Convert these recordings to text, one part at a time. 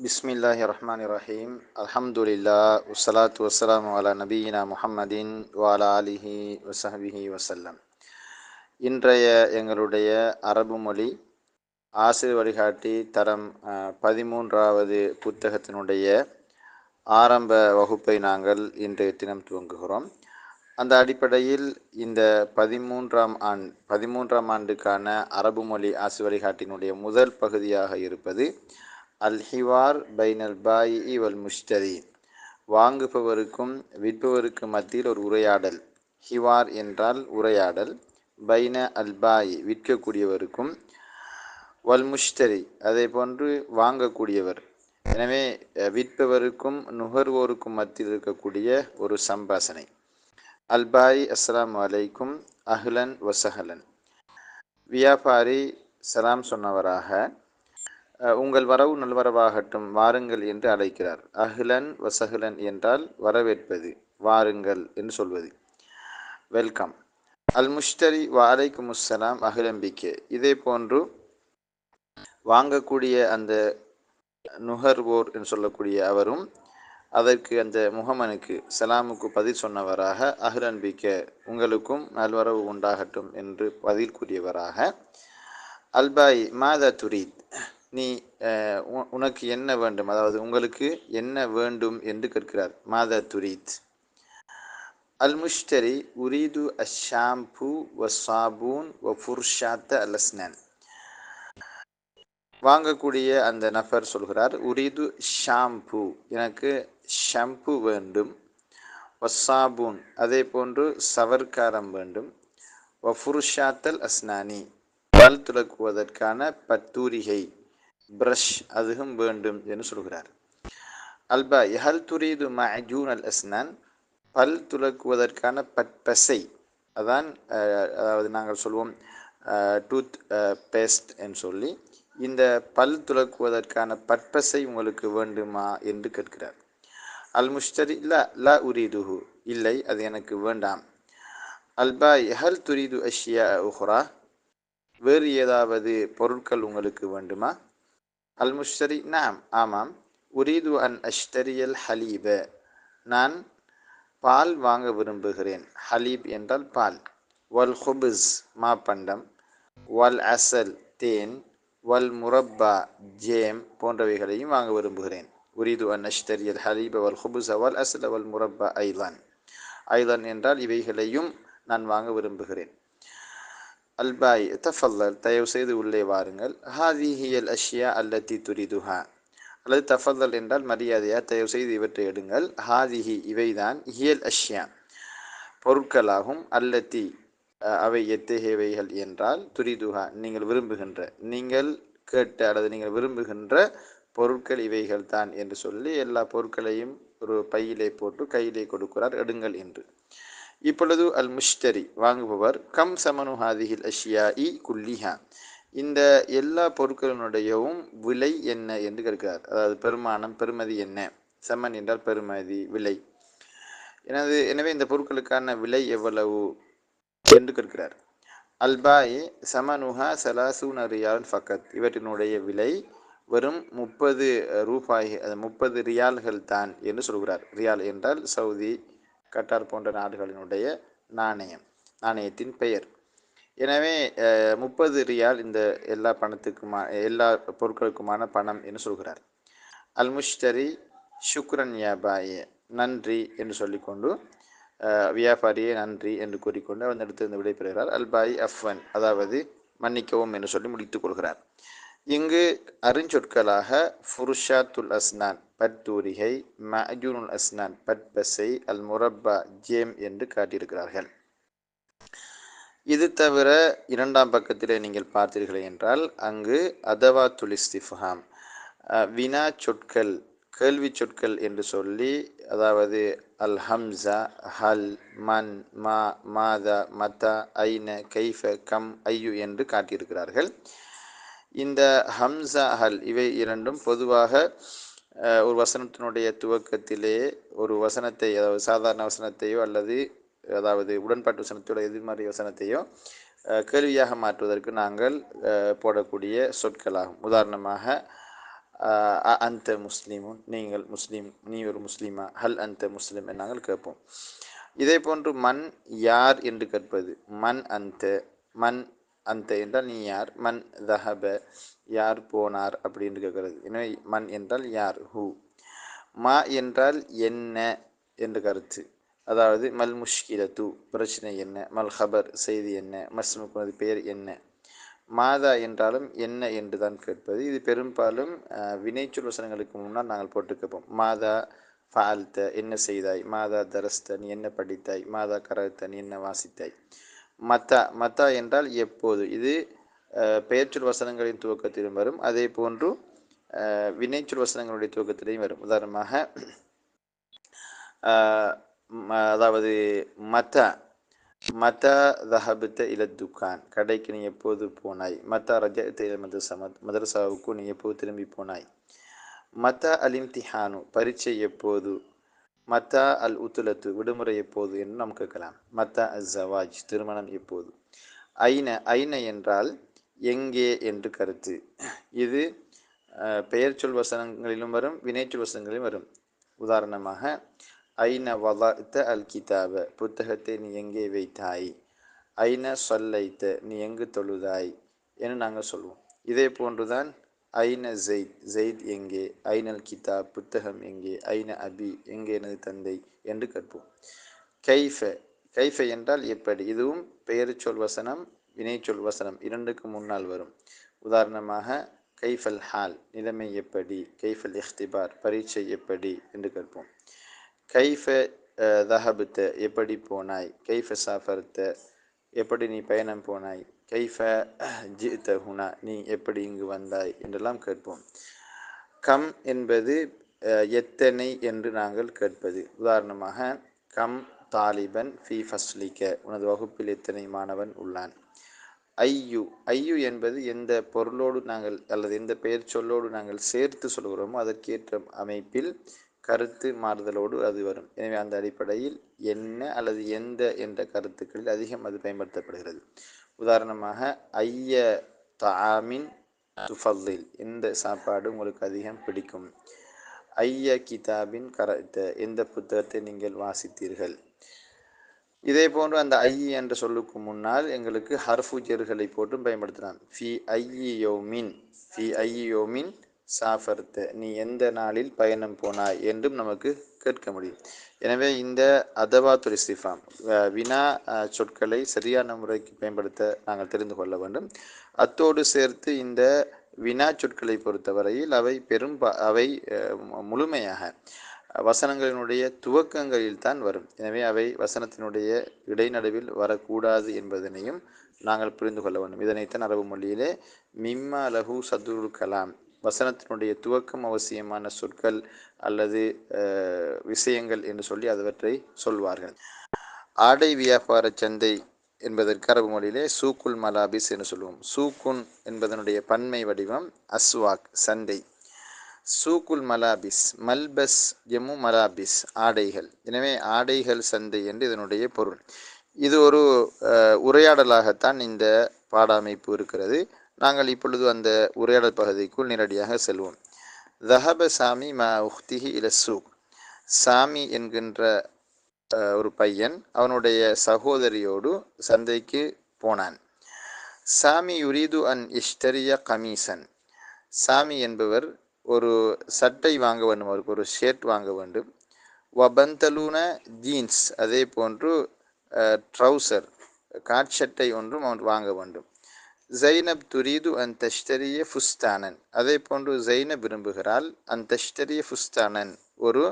பிஸ்மில்லாஹிர்ரஹ்மானிர்ரஹீம். அல்ஹம்துலில்லாஹ் வஸ்ஸலாத்து வஸ்ஸலாமு அலா நபியினா முஹம்மதின் வ அலா ஆலிஹி வஸஹ்பிஹி வஸல்லம். இன்றைய எங்களுடைய அரபு மொழி ஆசிரியர் வழிகாட்டி தரம் 13வது புத்தகத்தினுடைய ஆரம்ப வகுப்பை நாங்கள் இன்றைய தினம் துவங்குகிறோம். அந்த அடிப்படையில் இந்த 13ஆம் ஆண்டுக்கான அரபு மொழி ஆசிரியர் வழிகாட்டினுடைய முதல் பகுதியாக இருப்பது அல் ஹிவார் பைனல் பாயி வல் முஷ்தரி, வாங்குபவருக்கும் விற்பவருக்கு மத்தியில் ஒரு உரையாடல். ஹிவார் என்றால் உரையாடல், பைன அல் பாயி விற்கக்கூடியவருக்கும், வல் முஷ்தரி அதே போன்று வாங்கக்கூடியவர். எனவே விற்பவருக்கும் நுகர்வோருக்கும் மத்தியில் இருக்கக்கூடிய ஒரு சம்பாசனை. அல் பாயி அஸ்ஸலாமு அலைக்கும் அஹ்லன் வசஹலன். வியாபாரி சலாம் சொன்னவராக, உங்கள் வரவு நல்வரவாகட்டும், வாருங்கள் என்று அழைக்கிறார். அஹ்லன் வசஹ்லன் என்றால் வரவேற்பது, வாருங்கள் என்று சொல்வது, வெல்கம். அல் முஷ்தரி வலைக்கும் அஸ்ஸலாம் அஹ்லம்பிக்கே. இதே போன்று வாங்கக்கூடிய அந்த நுகர்வோர் என்று சொல்லக்கூடிய அவரும் அதற்கு அந்த முகமனுக்கு சலாமுக்கு பதில் சொன்னவராக, அஹ்லன்பிக்க உங்களுக்கும் நல்வரவு உண்டாகட்டும் என்று பதில் கூறியவராக, அல்பாய் மாதா துரீத், நீ உனக்கு என்ன வேண்டும், அதாவது உங்களுக்கு என்ன வேண்டும் என்று கேட்கிறார். மாதா துரீத். அல் முஷ்தரி உரீது அஷாம்பு வ சாபூன் வ ஃபுர்ஷாத்த அல் அஸ்னான். வாங்கக்கூடிய அந்த நபர் சொல்கிறார், உரீது ஷாம்பு, எனக்கு ஷாம்பு வேண்டும், வசாபூன் அதே போன்று சவர்க்காரம் வேண்டும், வ ஃபுர்ஷாத்தல் அஸ்னானி பல் துலக்குவதற்கான பத்தூரிகை பிரஷ் அதுவும் வேண்டும் என்று சொல்கிறார். அல்பா ஹல் துரீது மஅஜூன் அல் அஸ்னான், பல் துலக்குவதற்கான பற்பசை, அதான் அதாவது நாங்கள் சொல்வோம் டூத் பேஸ்ட் என்று சொல்லி, இந்த பல் துலக்குவதற்கான பற்பசை உங்களுக்கு வேண்டுமா என்று கேட்கிறார். அல் முஷ்தரி லா உரீதுஹு, இல்லை அது எனக்கு வேண்டாம். அல்பாய் ஹல் துரீது அஷ்யா உஹ்ரா, வேறு ஏதாவது பொருட்கள் உங்களுக்கு வேண்டுமா? அல் முஷ்தரி நாம், ஆமாம். உரீது அன் அஷ்தரியல் ஹலீப, நான் பால் வாங்க விரும்புகிறேன். ஹலீப் என்றால் பால். வல் ஹுப்ஸ் மாப்பண்டம், வல் அசல் தேன், வல் முரப்பா ஜேம் போன்றவைகளையும் வாங்க விரும்புகிறேன். உரீது அன் அஷ்தரியல் ஹலீப வல் ஹுப்ஸ் வல் அசல் வல் முரப்பா ஐலான். ஐலான் என்றால் இவைகளையும் நான் வாங்க விரும்புகிறேன். அல்பாய் தஃபல்லல், தயவு செய்து உள்ளே வாருங்கள். ஹாதிஹியல் அஷ்யா அல்லத்தி துரிதுஹா, அல்லது தஃபல்லல் என்றால் மரியாதையா, தயவு செய்து இவற்றை எடுங்கள். ஹாதிஹி இவைதான், ஹியல் அஷ்யா பொருட்களாகும், அல்லத்தி அவை எத்தகையவைகள் என்றால், துரிதுஹா நீங்கள் விரும்புகின்ற, நீங்கள் கேட்ட அல்லது நீங்கள் விரும்புகின்ற பொருட்கள் இவைகள் தான் என்று சொல்லி எல்லா பொருட்களையும் ஒரு பையிலே போட்டு கையிலே கொடுக்கிறார், எடுங்கள் என்று. இப்பொழுது அல் முஷ்தரி வாங்குபவர், கம் சமனு ஹாதிஹில் அஷ்யா இ குல்லிஹா, இந்த எல்லா பொருட்களினுடையவும் விலை என்ன என்று கேட்கிறார். அதாவது பெருமானம், பெருமதி என்ன. சமன் என்றால் பெருமதி, விலை. எனவே இந்த பொருட்களுக்கான விலை எவ்வளவு என்று கேட்கிறார். அல்பாய் சமனுஹா சலாசூன ரியால் ஃபக்கத், இவற்றினுடைய விலை வெறும் 30 ரூபாய், 30 ரியால்கள் தான் என்று சொல்கிறார். ரியால் என்றால் சவுதி, கட்டார் போன்ற நாடுகளினுடைய நாணயத்தின் பெயர். எனவே 30 ரியால் இந்த எல்லா எல்லா பொருட்களுக்குமான பணம் என்று சொல்கிறார். அல் முஷ்தரி ஷுக்ரன் யாபாயே, நன்றி என்று சொல்லிக்கொண்டு, வியாபாரியே நன்றி என்று கூறிக்கொண்டு அந்த இடத்திலிருந்து விடைபெறுகிறார். அல்பாய் அஃப்வன், அதாவது மன்னிக்கவும் என்று சொல்லி முடித்துக் கொள்கிறார். இங்கு அறிஞ்சொற்களாக ஃபுர்ஷாத்துல் அஸ்னான் பத்தூரிகை, மஅஜூனுல் அஸ்னான் பற்பசை, அல் முரப்பா ஜேம் என்று காட்டியிருக்கிறார்கள். இது தவிர இரண்டாம் பக்கத்திலே நீங்கள் பார்த்தீர்கள் என்றால், அங்கு அதவாத்துல் இஸ்திஃப்ஹாம் வினா சொற்கள், கேள்வி சொற்கள் என்று சொல்லி, அதாவது அல் ஹம்சா, ஹல், மன், மா, மாதா, மதா, ஐன, கைஃப, கம், ஐயு என்று காட்டியிருக்கிறார்கள். இந்த ஹம்சா, ஹல் இவை இரண்டும் பொதுவாக ஒரு வசனத்தினுடைய துவக்கத்திலே ஒரு வசனத்தை, அதாவது சாதாரண வசனத்தையோ அல்லது அதாவது உடன்பாட்டு வசனத்தோட எதிர்மறை வசனத்தையோ கேள்வியாக மாற்றுவதற்கு நாங்கள் போடக்கூடிய சொற்களாகும். உதாரணமாக அந்த முஸ்லீமும், நீங்கள் முஸ்லீம், நீ ஒரு முஸ்லீமா, ஹல் அந்த முஸ்லீம் என நாங்கள் கேட்போம். இதே போன்று மண் யார் என்று கேட்பது. மண் அந்த, மண் அந்த என்றால் நீ யார், மண் தஹப யார் போனார் அப்படின்னு கேட்கிறது. எனவே மண் என்றால் யார், ஹூ. மா என்றால் என்ன என்று கருத்து. அதாவது மல் முஷ்கிலத்து பிரச்சனை என்ன, மல் ஹபர் செய்தி என்ன, மஸ்முக்கு பெயர் என்ன. மாதா என்றாலும் என்ன என்று தான் கேட்பது. இது பெரும்பாலும் வினைச்சொல் வசனங்களுக்கு முன்னால் நாங்கள் போட்டு கேட்போம். மாதா ஃபால்த என்ன செய்தாய், மாதா தரஸ்த நீ என்ன படித்தாய், மாதா கரத்த நீ என்ன வாசித்தாய். மத்தா, மத்தா என்றால் எப்போது. இது பெயர்ச்சொல் வசனங்களின் துவக்கத்திலும் வரும், அதே போன்று வினைச்சொல் வசனங்களுடைய துவக்கத்திலையும் வரும். உதாரணமாக அதாவது மத்தா, மத்தா தஹபத்த இல துக்கான் கடைக்கு நீ எப்போது போனாய். மத்தா ரஜஅத்த இல மதரசா மதரசாவுக்கு நீ எப்போது திரும்பி போனாய். மத்தா அல் இம்திஹானு பரீட்சை எப்போது. மத்தா அல் உத்துலத்து விடுமுறை எப்போது என்று நாம் கேட்கலாம். மத்தா அல் ஜவாஜ் திருமணம் எப்போது. ஐன, ஐன என்றால் எங்கே என்று கருத்து. இது பெயர்ச்சொல் வசனங்களிலும் வரும், வினைச்சொல் வசனங்களிலும் வரும். உதாரணமாக ஐன வதஅத அல் கிதாப புத்தகத்தை நீ எங்கே வைத்தாய். ஐன சொல்லைத்த நீ எங்கு தொழுதாய் என்று நாங்கள் சொல்வோம். இதே போன்றுதான் ஐன ஜெயித், ஜெயித் எங்கே, ஐனல் கிதாப் புத்தகம் எங்கே, ஐன அபி எங்கே எனது தந்தை என்று கற்போம். கைஃப, கைஃப என்றால் எப்படி. இதுவும் பெயர்ச்சொல் வசனம், வினைச்சொல் வசனம் இரண்டுக்கு முன்னால் வரும். உதாரணமாக கைஃபல் ஹால் நிலைமை எப்படி, கைஃபல் இஹ்திபார் பரீட்சை எப்படி என்று கற்போம். கைஃப தஹபுத்த எப்படி போனாய், கைஃப சாஃபர்த்த எப்படி நீ பயணம் போனாய், கைஃப ஜித்த ஹுனா நீ எப்படி இங்கு வந்தாய் என்றெல்லாம் கேட்போம். கம் என்பது எத்தனை என்று நாங்கள் கேட்பது. உதாரணமாக கம் தாலிபன் ஃபி ஃபஸ்லிக்க உனது வகுப்பில் எத்தனை மாணவன் உள்ளான். ஐயு, ஐயு என்பது எந்த பொருளோடு நாங்கள் அல்லது எந்த பெயர் சொல்லோடு நாங்கள் சேர்த்து சொல்கிறோமோ அதற்கேற்ற அமைப்பில் கருத்து மாறுதலோடு அது வரும். எனவே அந்த அடிப்படையில் என்ன அல்லது எந்த என்ற கருத்துக்களில் அதிகம் அது பயன்படுத்தப்படுகிறது. உதாரணமாக ஐய தாமின் துஃபல்லில் எந்த சாப்பாடு உங்களுக்கு அதிகம் பிடிக்கும். ஐய கிதாபின் கரத்த எந்த புத்தகத்தை நீங்கள் வாசித்தீர்கள். இதே போன்று அந்த ஐ என்ற சொல்லுக்கு முன்னால் எங்களுக்கு ஹர்ஃபுஜர்களை போட்டும் பயன்படுத்தலாம். ஃபி ஐயி யோமின், ஃபி ஐயி யோமின் சாஃபர்த்த நீ எந்த நாளில் பயணம் போனாய் என்றும் நமக்கு கேட்க முடியும். எனவே இந்த அதவாத்துல் இஸ்திஃபாம் வினா சொற்களை சரியான முறைக்கு பயன்படுத்த நாங்கள் தெரிந்து கொள்ள வேண்டும். அத்தோடு சேர்த்து இந்த வினா சொற்களை பொறுத்தவரையில் அவை முழுமையாக வசனங்களினுடைய துவக்கங்களில் தான் வரும். எனவே அவை வசனத்தினுடைய இடைநடுவில் வரக்கூடாது என்பதனையும் நாங்கள் புரிந்து கொள்ள வேண்டும். இதனைத்தான் அரபு மொழியிலே மிம்மா லஹு சதுருல் கலாம் வசனத்தினுடைய துவக்கம் அவசியமான சொற்கள் அல்லது விஷயங்கள் என்று சொல்லி அவற்றை சொல்வார்கள். ஆடை வியாபார சந்தை என்பதற்கு அரபு மொழியிலே சூக்குல் மலாபிஸ் என்று சொல்லுவோம். சூக்குன் என்பதனுடைய பன்மை வடிவம் அஸ்வாக் சந்தை. சூக்குல் மலாபிஸ், மல்பஸ் ஜம்மு மலாபிஸ் ஆடைகள். எனவே ஆடைகள் சந்தை என்று இதனுடைய பொருள். இது ஒரு உரையாடலாகத்தான் இந்த பாட அமைப்பு இருக்கிறது. நாங்கள் இப்பொழுது அந்த உரையாடல் பகுதிக்குள் நேரடியாக செல்வோம். தஹப சாமி மா உஹ்திஹி இல சூக். சாமி என்கின்ற ஒரு பையன் அவனுடைய சகோதரியோடு சந்தைக்கு போனான். சாமி யுரீது அன் இஷ்டரிய கமீசன். சாமி என்பவர் ஒரு சட்டை வாங்க வேண்டும், அவருக்கு ஒரு ஷர்ட் வாங்க வேண்டும். வபந்தலூன ஜீன்ஸ் அதே போன்று ட்ரௌசர் காட்சட்டை ஒன்றும் அவன் வாங்க வேண்டும். ஜைனப் துரீது அன் தஷ்டரிய ஃபுஸ்தானன். அதே போன்று ஜைனப் விரும்புகிறாள் அன் தஷ்டரிய ஃபுஸ்தானன் ஒரு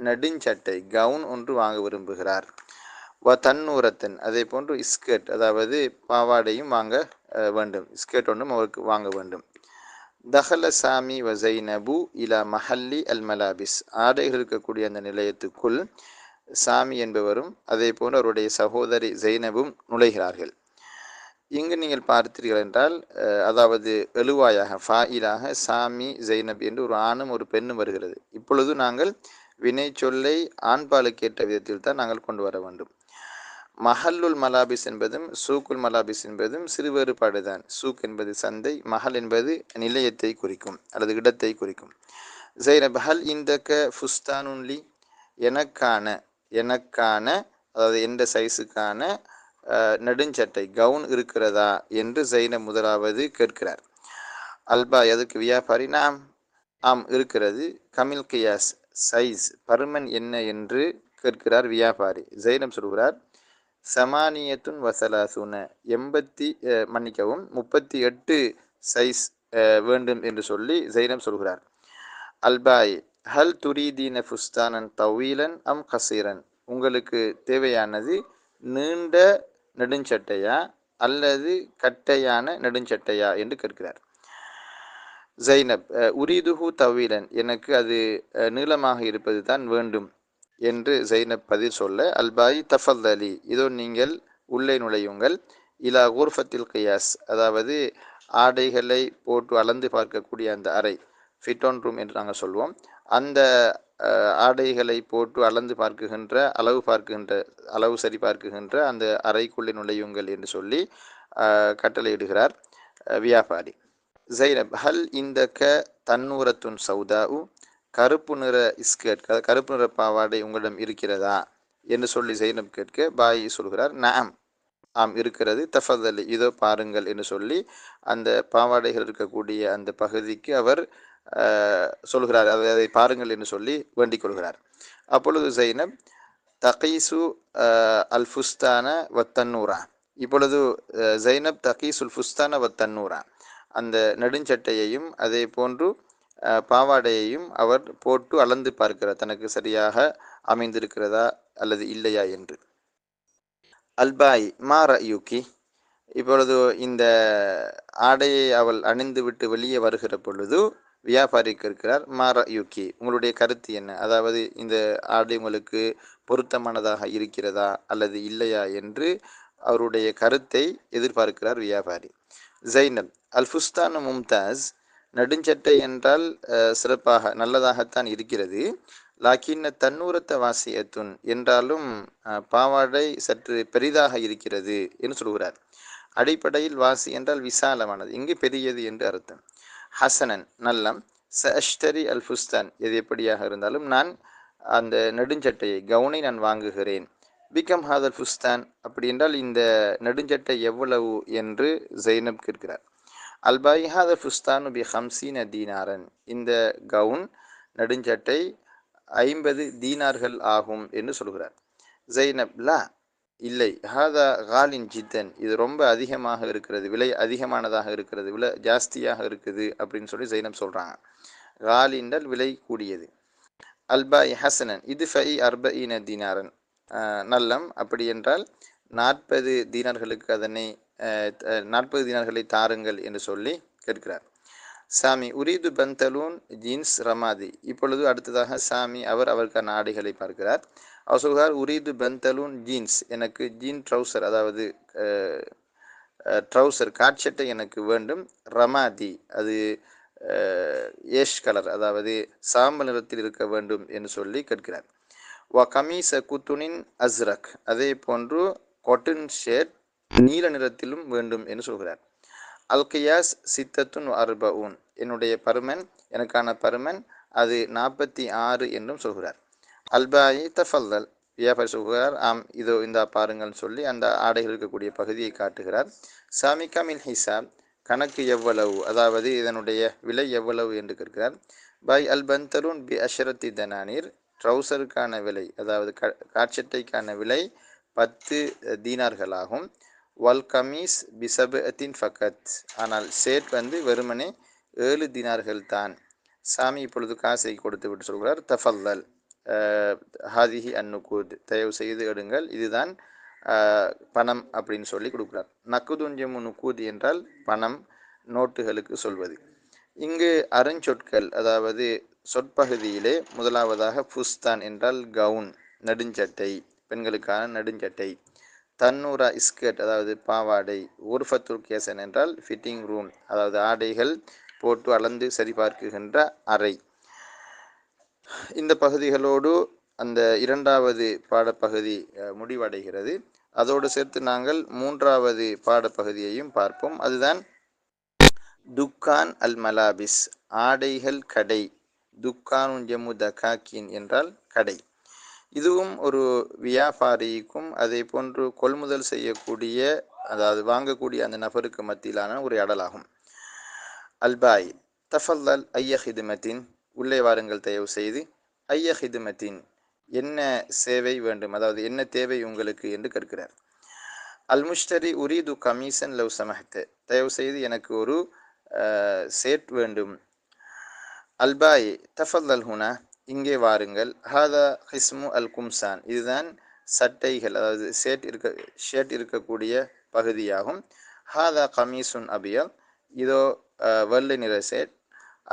நெடுஞ்சட்டை கவுன் ஒன்று வாங்க விரும்புகிறார். தன்னூரத்தன் அதே போன்று ஸ்கர்ட் அதாவது பாவாடையும் வாங்க வேண்டும், ஸ்கர்ட் ஒன்றும் அவருக்கு வாங்க வேண்டும். தஹல சாமி வ ஜைனபு இலா மஹல்லி அல் மலாபிஸ். ஆடைகள் இருக்கக்கூடிய அந்த நிலையத்துக்குள் சாமி என்பவரும் அதே போன்று அவருடைய சகோதரி ஜைனபும் நுழைகிறார்கள். இங்கு நீங்கள் பார்த்தீர்கள் என்றால் அதாவது எழுவாயாக ஃபாயிலாக சாமி ஜைனப் என்று ஒரு ஆணும் ஒரு பெண்ணும் வருகிறது. இப்பொழுது நாங்கள் வினை சொல்லை ஆண்பாலுக்கேற்ற விதத்தில் தான் நாங்கள் கொண்டு வர வேண்டும். மஹல்லுல் மலாபிஸ் என்பதும் சூக்குல் மலாபிஸ் என்பதும் சிறு வேறுபாடு தான். சூக் என்பது சந்தை, மஹல் என்பது நிலையத்தை குறிக்கும் அல்லது இடத்தை குறிக்கும். ஜைனப் ஹல் இந்தக்க ஃபுஸ்தானுன்லி, எனக்கான எனக்கான அதாவது எந்த சைஸுக்கான நெடுஞ்சட்டை கவுன் இருக்கிறதா என்று ஜைனப் முதலாவது கேட்கிறார். அல்பா எதுக்கு வியாபாரி, நாம் ஆம் இருக்கிறது. கமில் கியாஸ் சைஸ் பருமன் என்ன என்று கேட்கிறார் வியாபாரி. ஜைனப் சொல்கிறார் சமானியத்துன் வசலாசுன 38 சைஸ் வேண்டும் என்று சொல்லி ஜைனப் சொல்கிறார். அல்பாய் ஹல் துரீதீன ஃபுஸ்தானன் தவீலன் அம் கசீரன், உங்களுக்கு தேவையானது நீண்ட நெடுஞ்சட்டையா அல்லது கட்டையான நெடுஞ்சட்டையா என்று கேட்கிறார். ஜைனப் உரீதுஹு தவீலன், எனக்கு அது நீளமாக இருப்பது தான் வேண்டும் என்று ஜைனப் பதில் சொல்ல, அல்பாய் தஃபல்லி, இதோ நீங்கள் உள்ளே நுழையுங்கள். இலா குர்ஃபத்தில் கியாஸ், அதாவது ஆடைகளை போட்டு அளந்து பார்க்கக்கூடிய அந்த அறை, ஃபிட் ஆன் ரூம் என்று நாங்கள் சொல்வோம். அந்த ஆடைகளை போட்டு அளந்து பார்க்குகின்ற அளவு சரி பார்க்குகின்ற அந்த அறைக்குள்ளே நுழையுங்கள் என்று சொல்லி கட்டளையிடுகிறார் வியாபாரி. ஜைனப் ஹல் இந்தக்க தன்னூரத்துன் சௌதாஉ, கருப்பு நிற ஸ்கர்ட் கருப்பு நிற பாவாடை உங்களிடம் இருக்கிறதா என்று சொல்லி ஜைனப் கேட்க, பாய் சொல்கிறார் நாம் ஆம் இருக்கிறது. தஃபதலி, இதோ பாருங்கள் என்று சொல்லி அந்த பாவாடைகள் இருக்கக்கூடிய அந்த பகுதிக்கு அவர் சொல்கிறார், அதை பாருங்கள் என்று சொல்லி வேண்டிக் கொள்கிறார். அப்பொழுது ஜைனப் தகீசு அல் ஃபுஸ்தான வத்தன்னூரா, இப்பொழுது ஜைனப் தகீசுல் ஃபுஸ்தான வத்தன்னூரா, அந்த நெடுஞ்சட்டையையும் அதே போன்று பாவாடையையும் அவர் போட்டு அளந்து பார்க்கிறார், தனக்கு சரியாக அமைந்திருக்கிறதா அல்லது இல்லையா என்று. அல்பாய் மா ரயூக்கி, இப்பொழுது இந்த ஆடையை அவள் அணிந்து விட்டு வெளியே வருகிற பொழுது வியாபாரி கேட்கிறார், மா ரயூக்கி, உங்களுடைய கருத்து என்ன, அதாவது இந்த ஆடை உங்களுக்கு பொருத்தமானதாக இருக்கிறதா அல்லது இல்லையா என்று அவருடைய கருத்தை எதிர்பார்க்கிறார் வியாபாரி. ஜைனப் அல் ஃபுஸ்தான் மும்தாஸ், நெடுஞ்சட்டை என்றால் சிறப்பாக நல்லதாகத்தான் இருக்கிறது. லாக்கின்ன தன்னூரத்த வாசியத்துன், என்றாலும் பாவாடை சற்று பெரிதாக இருக்கிறது என்று சொல்கிறார். அடிப்படையில் வாசி என்றால் விசாலமானது, இங்கு பெரியது என்று அர்த்தம். ஹசனன் நல்லம், சஷ்டரி அல் ஃபுஸ்தான், எது எப்படியாக இருந்தாலும் நான் அந்த நெடுஞ்சட்டையை கவுனை நான் வாங்குகிறேன். பிகம் ஹாதல் ஃபுஸ்தான், அப்படி என்றால் இந்த நெடுஞ்சட்டை எவ்வளவு என்று ஜைனப் கேட்கிறார். அல்பாய் ஹாதல் ஃபுஸ்தானு பி ஹம்சீன தீனாரன், இந்த கவுன் நெடுஞ்சட்டை 50 தீனார்கள் ஆகும் என்று சொல்கிறார். ஜைனப் லா, இல்லை, ஹாதா காலின் ஜித்தன், இது ரொம்ப அதிகமாக இருக்கிறது, விலை அதிகமானதாக இருக்கிறது, விலை ஜாஸ்தியாக இருக்குது அப்படின்னு சொல்லி ஜைனப் சொல்கிறாங்க. காலி என்றால் விலை கூடியது. அல்பாய் ஹசனன் இது ஃபை அர்பஈன தீனாரன், நல்லம், அப்படி என்றால் 40 தீனார்களுக்கு அதனை 40 தீனார்களை தாருங்கள் என்று சொல்லி கேட்கிறார். சாமி உரீது பந்தலூன் ஜீன்ஸ் ரமாதி, இப்பொழுது அடுத்ததாக சாமி அவருக்கான ஆடைகளை பார்க்கிறார். அவர் சொல்கிறார் உரீது பந்தலூன் ஜீன்ஸ், எனக்கு ஜீன் ட்ரௌசர், அதாவது ட்ரௌசர் காட்சட்டை எனக்கு வேண்டும். ரமாதி, அது ஏஷ் கலர், அதாவது சாம்பல் நிறத்தில் இருக்க வேண்டும் என்று சொல்லி கேட்கிறார். வ கமீச குத்துனின் அஸ்ரக், அதே போன்று காட்டன் ஷர்ட் நீல நிறத்திலும் வேண்டும் என்று சொல்கிறார். அல் கியாஸ் சித்தத்துன் அர்பவுன், என்னுடைய பருமன், எனக்கான பருமன் அது 46 என்றும் சொல்கிறார். அல்பாயி தஃபல்லல், வியாபாரி சொல்கிறார் ஆம் இதோ இந்த பாருங்கள் சொல்லி அந்த ஆடைகள் இருக்கக்கூடிய பகுதியை காட்டுகிறார். சாமி கமில் ஹிசாப், கணக்கு எவ்வளவு, அதாவது இதனுடைய விலை எவ்வளவு என்று கேட்கிறார். பை அல் பந்தலூன் பி அஷரத்தி தனானீர், ட்ரௌசருக்கான விலை, அதாவது காட்சட்டைக்கான விலை 10 தீனார்களாகும். வல் கமீஸ் பிசபத்தின் ஃபகத், ஆனால் சேட் வெறுமனே 7 தீனார்கள் தான். சாமி இப்பொழுது காசை கொடுத்து விட்டு சொல்கிறார் தஃபல்லல் ஹாதிஹி அந்நுகூத், தயவு செய்து எடுங்கள், இதுதான் பணம் அப்படின்னு சொல்லி கொடுக்குறார். நக்குதுஞ்சமு நுக்கூத் என்றால் பணம், நோட்டுகளுக்கு சொல்வது. இங்கு அருஞ்சொற்கள், அதாவது சொற்பகுதியிலே முதலாவதாக ஃபுஸ்தான் என்றால் கவுன் நெடுஞ்சட்டை, பெண்களுக்கான நெடுஞ்சட்டை. தன்னூரா ஸ்கர்ட், அதாவது பாவாடை. உர்ஃபத்துல் கேசன் என்றால் ஃபிட்டிங் ரூம், அதாவது ஆடைகள் போட்டு அளந்து சரிபார்க்குகின்ற அறை. இந்த பகுதிகளோடு அந்த 2வது பாடப்பகுதி முடிவடைகிறது. அதோடு சேர்த்து நாங்கள் மூன்றாவது பாடப்பகுதியையும் பார்ப்போம். அதுதான் துக்கான் அல் மலாபிஸ், ஆடைகள் கடை. துக்கான் ஜம்மு தகாக்கின் என்றால் கடை. இதுவும் ஒரு வியாபாரிக்கும் அதே போன்று கொள்முதல் செய்யக்கூடிய, அதாவது வாங்கக்கூடிய அந்த நபருக்கு மத்தியிலான ஒரு இடலாகும். அல்பாய் தஃபல்லல் ஐய ஹிதுமத்தின், உள்ளே வாருங்கள் தயவு செய்து. ஐய ஹிதுமத்தின், என்ன சேவை வேண்டும், அதாவது என்ன தேவை உங்களுக்கு என்று கேட்கிறார். அல் முஷ்டரி உரீது கமீசன் லவ் சமஹத், தயவு செய்து எனக்கு ஒரு சேட் வேண்டும். அல்பாய் தஃபல்லல் ஹுனா, இங்கே வாருங்கள். ஹாதா ஹிஸ்மு அல் கும்சான், இதுதான் சட்டைகள், அதாவது ஷேட் இருக்கக்கூடிய பகுதியாகும். ஹாதா கமீசுன் அபியல், இதோ வெள்ளை நிற சேட்.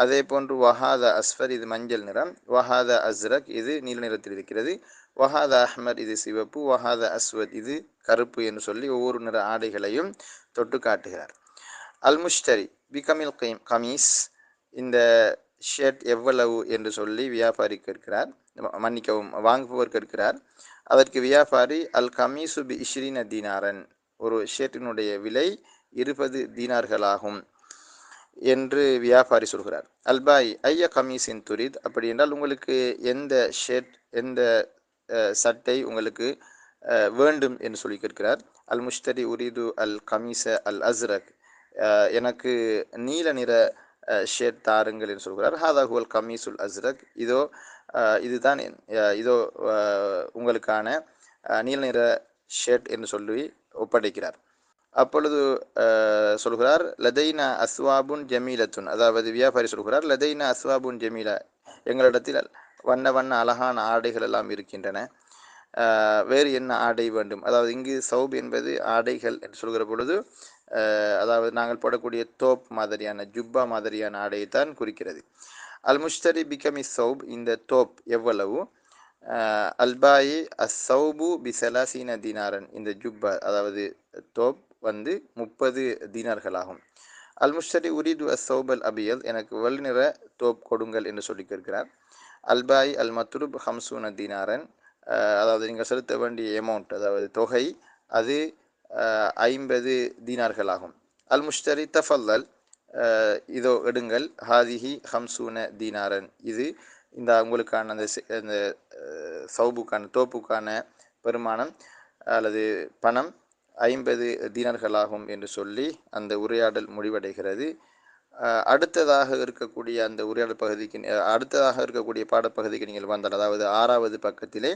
அதே போன்று வஹாதா அஸ்ஃபர், இது மஞ்சள் நிறம். வஹாதா அஸ்ரக், இது நீல நிறத்தில் இருக்கிறது. வஹாதா அஹ்மர், இது சிவப்பு. வஹாதா அஸ்வத், இது கருப்பு என்று சொல்லி ஒவ்வொரு நிற ஆடைகளையும் தொட்டு காட்டுகிறார். அல் முஷ்டரி பிகமில் கமீஸ், இந்த ஷர்ட் எவ்வளவு என்று சொல்லி வியாபாரி கேட்கிறார், மன்னிக்கவும் வாங்குபவர் கேட்கிறார். அதற்கு வியாபாரி அல் கமீசு பி இஷ்ரீன தீனாரன், ஒரு ஷர்ட்டினுடைய விலை 20 தீனார்களாகும் என்று வியாபாரி சொல்கிறார். அல்பாய் ஐய கமீஸின் துரித், அப்படி என்றால் உங்களுக்கு எந்த ஷர்ட், எந்த சட்டை உங்களுக்கு வேண்டும் என்று சொல்லி கேட்கிறார். அல் முஷ்தரி உரிது அல் கமீச அல் அஸ்ரக், எனக்கு நீல நிற ஷேட் தாருங்கள் என்று சொல்கிறார். ஹாதா ஹுவல் கமீசுல் அஸ்ரக், இதோ இதுதான், இதோ உங்களுக்கான நீல நிற ஷேட் என்று சொல்லி ஒப்படைக்கிறார். அப்பொழுது சொல்கிறார் லதைனா அஸ்வாபுன் ஜமீலத்துன், அதாவது வியாபாரி சொல்கிறார் லதைனா அஸ்வாபுன் ஜமீலா, எங்களிடத்தில் வண்ண வண்ண அழகான ஆடைகள் எல்லாம் இருக்கின்றன. வேறு என்ன ஆடை வேண்டும், அதாவது இங்கு சௌப் என்பது ஆடைகள் என்று சொல்கிற பொழுது அதாவது நாங்கள் போடக்கூடிய தோப் மாதிரியான, ஜுப்பா மாதிரியான ஆடையைத்தான் குறிக்கிறது. அல் முஷ்தரி பிகமி சௌப், இந்த தோப் எவ்வளவு. அல்பாயி அசௌபு பிசலாசீன தீனாரன், இந்த ஜுப்பா அதாவது தோப் 30 தீனார்களாகும். அல் முஷ்தரி உரிது அசௌப் அல் அபியல், எனக்கு வெள்ளிநிற தோப் கொடுங்கள் என்று சொல்லி கேட்கிறார். அல்பாய் அல் மத்ருப் ஹம்சூன தீனாரன், அதாவது நீங்கள் செலுத்த வேண்டிய அமௌண்ட், அதாவது தொகை, அது 50 தீனார்களாகும். அல் முஷ்தரி தஃபல்லல், இதோ எடுங்கள். ஹாதிஹி ஹம்சூன தீனாரன், இது இந்த உங்களுக்கான அந்த சௌபுக்கான தோப்புக்கான பெருமானம் அல்லது பணம் 50 தீனார்களாகும் என்று சொல்லி அந்த உரையாடல் முடிவடைகிறது. அடுத்ததாக இருக்கக்கூடிய அந்த உரையாடல் பகுதிக்கு, அடுத்ததாக இருக்கக்கூடிய பாடப்பகுதிக்கு நீங்கள் வந்தால், அதாவது 6வது பக்கத்திலே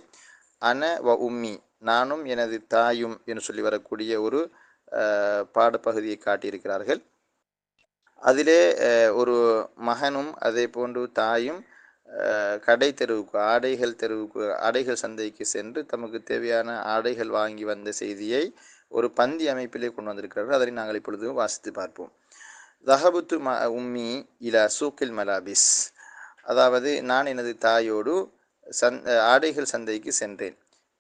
அன வ உம்மி, நானும் எனது தாயும் என்று சொல்லி வரக்கூடிய ஒரு பாடப்பகுதியை காட்டியிருக்கிறார்கள். அதிலே ஒரு மகனும் அதே போன்று தாயும் கடை தெருவுக்கு, ஆடைகள் சந்தைக்கு சென்று தமக்கு தேவையான ஆடைகள் வாங்கி வந்த செய்தியை ஒரு பந்தி அமைப்பிலே கொண்டு வந்திருக்கிறார்கள். அதனை நாங்கள் இப்பொழுது வாசித்து பார்ப்போம். தஹபுத்து உம்மி இலா சூக்கில் மலாபிஸ், அதாவது நான் எனது தாயோடு ஆடைகள் சந்தைக்கு சென்றேன்.